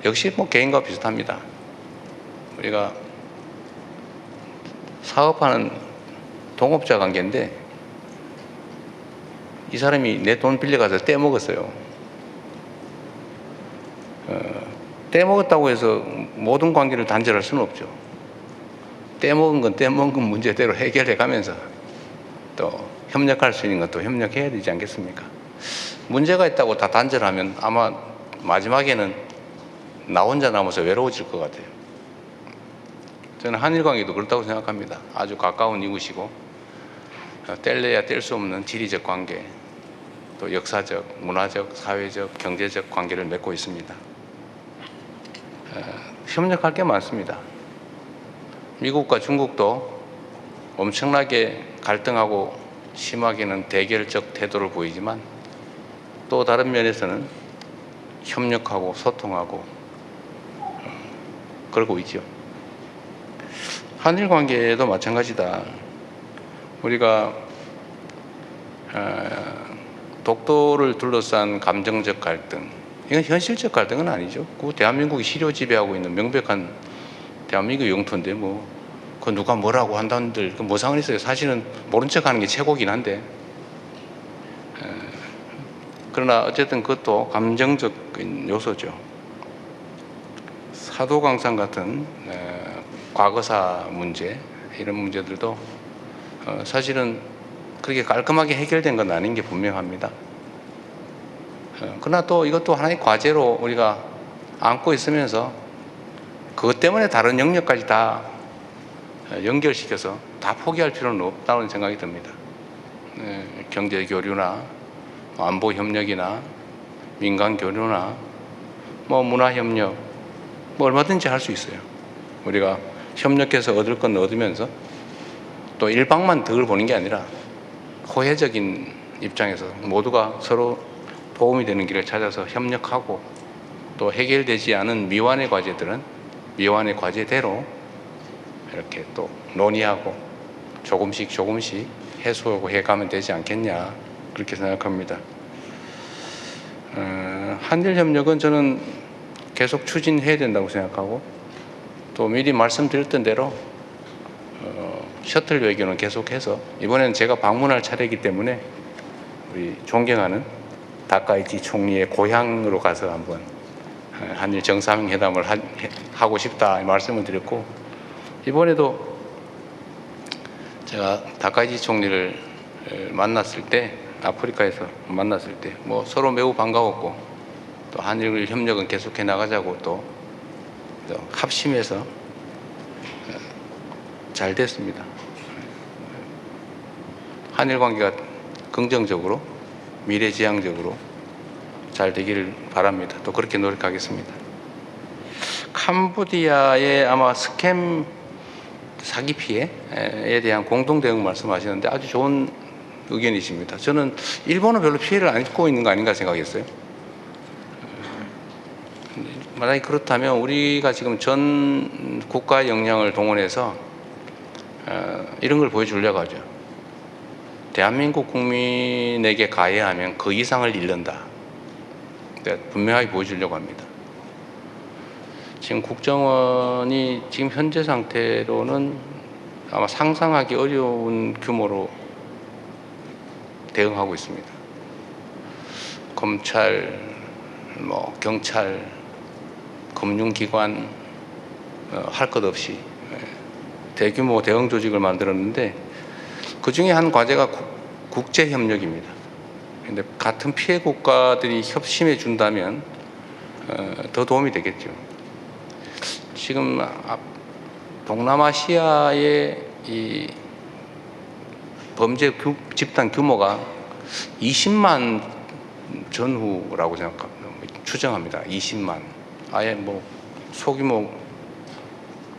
역시 뭐 개인과 비슷합니다. 우리가 사업하는 동업자 관계인데 이 사람이 내 돈 빌려가서 떼먹었어요. 떼먹었다고 해서 모든 관계를 단절할 수는 없죠. 떼먹은 건 떼먹은 문제대로 해결해 가면서 또 협력할 수 있는 것도 협력해야 되지 않겠습니까? 문제가 있다고 다 단절하면 아마 마지막에는 나 혼자 남아서 외로워질 것 같아요. 저는 한일 관계도 그렇다고 생각합니다. 아주 가까운 이웃이고 뗄래야 뗄 수 없는 지리적 관계, 또 역사적, 문화적, 사회적, 경제적 관계를 맺고 있습니다. 협력할 게 많습니다. 미국과 중국도 엄청나게 갈등하고 심하게는 대결적 태도를 보이지만 또 다른 면에서는 협력하고 소통하고 그러고 있죠. 한일 관계도 마찬가지다. 우리가 독도를 둘러싼 감정적 갈등, 이건 현실적 갈등은 아니죠. 그 대한민국이 실효 지배하고 있는 명백한 대한민국 영토인데 뭐 그 누가 뭐라고 한다는들 그 뭐 상관이 있어요. 사실은 모른 척하는 게 최고긴 한데 그러나 어쨌든 그것도 감정적인 요소죠. 사도강산 같은 과거사 문제, 이런 문제들도 사실은 그렇게 깔끔하게 해결된 건 아닌 게 분명합니다. 그러나 또 이것도 하나의 과제로 우리가 안고 있으면서 그것 때문에 다른 영역까지 다 연결시켜서 다 포기할 필요는 없다는 생각이 듭니다. 경제 교류나 안보 협력이나 민간 교류나 뭐 문화 협력 뭐 얼마든지 할 수 있어요. 우리가 협력해서 얻을 건 얻으면서 또 일방만 덕을 보는 게 아니라 호혜적인 입장에서 모두가 서로 도움이 되는 길을 찾아서 협력하고 또 해결되지 않은 미완의 과제들은 미완의 과제대로 이렇게 또 논의하고 조금씩 해소하고 해가면 되지 않겠냐, 그렇게 생각합니다. 한일 협력은 저는 계속 추진해야 된다고 생각하고 또 미리 말씀드렸던 대로 셔틀 외교는 계속해서 이번에는 제가 방문할 차례이기 때문에 우리 존경하는 다카이치 총리의 고향으로 가서 한번 한일 정상회담을 하고 싶다 말씀을 드렸고, 이번에도 제가 다카이치 총리를 만났을 때, 아프리카에서 만났을 때 뭐 서로 매우 반가웠고 또 한일 협력은 계속해 나가자고 또 합심해서 잘 됐습니다. 한일 관계가 긍정적으로 미래지향적으로 잘 되기를 바랍니다. 또 그렇게 노력하겠습니다. 캄보디아의 아마 스캠 사기 피해에 대한 공동 대응 말씀하시는데 아주 좋은 의견이십니다. 저는 일본은 별로 피해를 안 입고 있는 거 아닌가 생각했어요. 만약에 그렇다면 우리가 지금 전 국가 역량을 동원해서 이런 걸 보여주려고 하죠. 대한민국 국민에게 가해하면 그 이상을 잃는다. 분명하게 보여주려고 합니다. 지금 국정원이 지금 현재 상태로는 아마 상상하기 어려운 규모로 대응하고 있습니다. 검찰, 경찰, 금융기관 할 것 없이 대규모 대응 조직을 만들었는데 그 중에 한 과제가 국제협력입니다. 근데 같은 피해 국가들이 협심해 준다면 더 도움이 되겠죠. 지금 동남아시아의 이 범죄 집단 규모가 20만 전후라고 추정합니다. 20만. 아예 소규모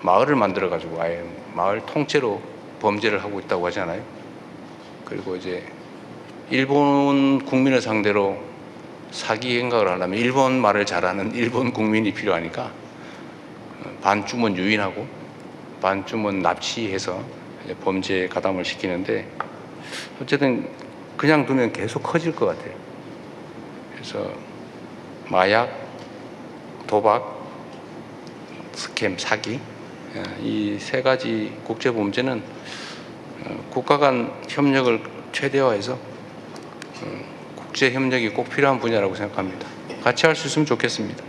마을을 만들어 가지고 아예 마을 통째로 범죄를 하고 있다고 하잖아요. 그리고 이제 일본 국민을 상대로 사기 행각을 하려면 일본 말을 잘하는 일본 국민이 필요하니까 반쯤은 유인하고 반쯤은 납치해서 범죄에 가담을 시키는데 어쨌든 그냥 두면 계속 커질 것 같아요. 그래서 마약, 도박, 스캠, 사기 이 세 가지 국제 범죄는 국가 간 협력을 최대화해서 국제 협력이 꼭 필요한 분야라고 생각합니다. 같이 할 수 있으면 좋겠습니다.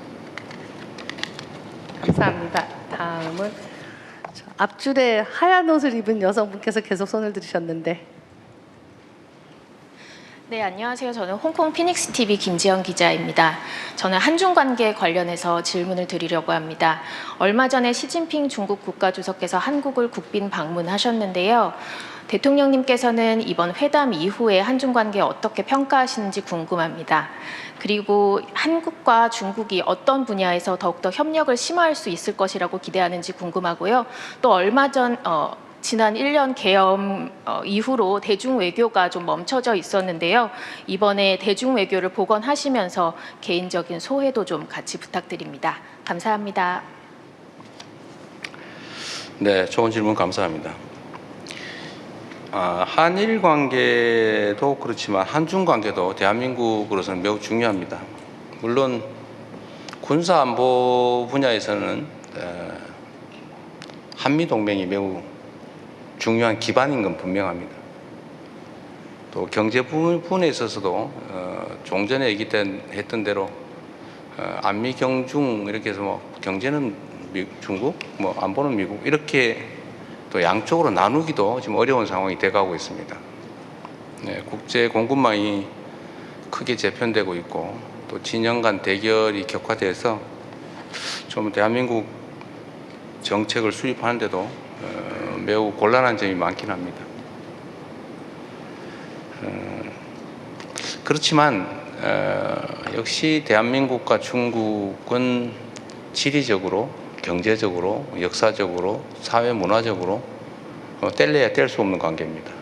감사합니다. 다음은 앞줄에 하얀 옷을 입은 여성분께서 계속 손을 들으셨는데. 네, 안녕하세요. 저는 홍콩 피닉스 TV 김지연 기자입니다. 저는 한중 관계 관련해서 질문을 드리려고 합니다. 얼마 전에 시진핑 중국 국가주석께서 한국을 국빈 방문하셨는데요. 대통령님께서는 이번 회담 이후에 한중 관계 어떻게 평가하시는지 궁금합니다. 그리고 한국과 중국이 어떤 분야에서 더욱더 협력을 심화할 수 있을 것이라고 기대하는지 궁금하고요. 또 얼마 전 지난 1년 계엄 이후로 대중 외교가 좀 멈춰져 있었는데요. 이번에 대중 외교를 복원하시면서 개인적인 소회도 좀 같이 부탁드립니다. 감사합니다. 네, 좋은 질문 감사합니다. 한일 관계도 그렇지만 한중 관계도 대한민국으로서는 매우 중요합니다. 물론 군사 안보 분야에서는 한미 동맹이 매우 중요한 기반인 건 분명합니다. 또 경제 부분에 있어서도 종전에 했던 대로 안미 경중 이렇게 해서 경제는 중국, 안보는 미국 이렇게 또 양쪽으로 나누기도 지금 어려운 상황이 돼가고 있습니다. 네, 국제 공급망이 크게 재편되고 있고 또 진영 간 대결이 격화돼서 좀 대한민국 정책을 수립하는데도 매우 곤란한 점이 많긴 합니다. 그렇지만 역시 대한민국과 중국은 지리적으로, 경제적으로, 역사적으로, 사회 문화적으로 뗄래야 뗄 수 없는 관계입니다.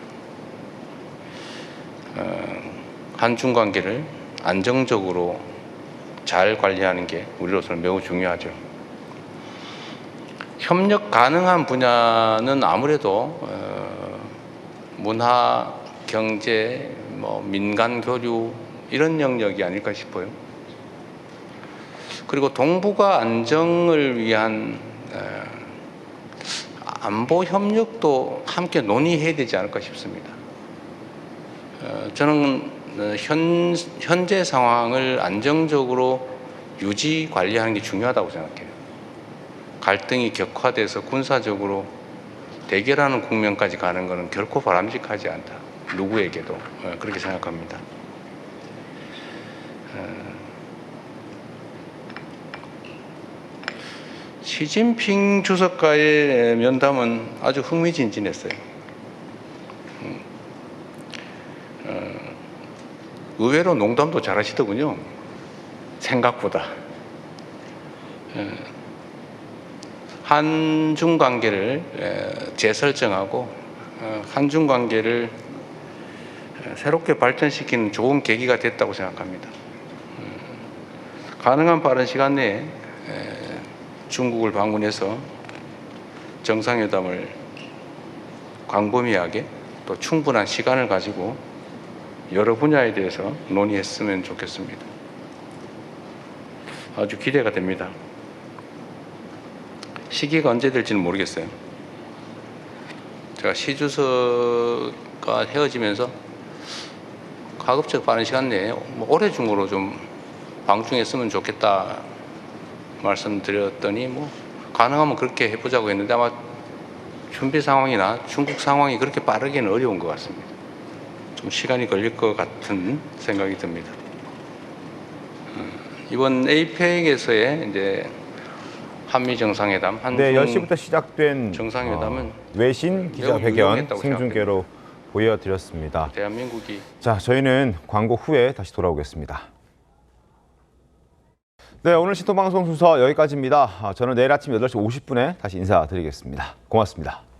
한중 관계를 안정적으로 잘 관리하는 게 우리로서는 매우 중요하죠. 협력 가능한 분야는 아무래도 문화, 경제, 민간 교류 이런 영역이 아닐까 싶어요. 그리고 동북아 안정을 위한 안보 협력도 함께 논의해야 되지 않을까 싶습니다. 저는 현재 상황을 안정적으로 유지 관리하는 게 중요하다고 생각해요. 갈등이 격화돼서 군사적으로 대결하는 국면까지 가는 것은 결코 바람직하지 않다. 누구에게도 그렇게 생각합니다. 시진핑 주석과의 면담은 아주 흥미진진했어요. 의외로 농담도 잘하시더군요. 생각보다. 한중 관계를 재설정하고 한중 관계를 새롭게 발전시키는 좋은 계기가 됐다고 생각합니다. 가능한 빠른 시간 내에 중국을 방문해서 정상회담을 광범위하게 또 충분한 시간을 가지고 여러 분야에 대해서 논의했으면 좋겠습니다. 아주 기대가 됩니다. 시기가 언제 될지는 모르겠어요. 제가 시 주석과 헤어지면서 가급적 빠른 시간 내에 올해 중으로 좀 방중했으면 좋겠다 말씀드렸더니 가능하면 그렇게 해보자고 했는데 아마 준비 상황이나 중국 상황이 그렇게 빠르게는 어려운 것 같습니다. 좀 시간이 걸릴 것 같은 생각이 듭니다. 이번 APEC에서의 이제 한미 정상회담, 한중 10시부터 시작된 정상회담은 외신 기자회견 생중계로 보여드렸습니다. 대한민국이 자, 저희는 광고 후에 다시 돌아오겠습니다. 네, 오늘 신통방송 순서 여기까지입니다. 저는 내일 아침 8시 50분에 다시 인사드리겠습니다. 고맙습니다.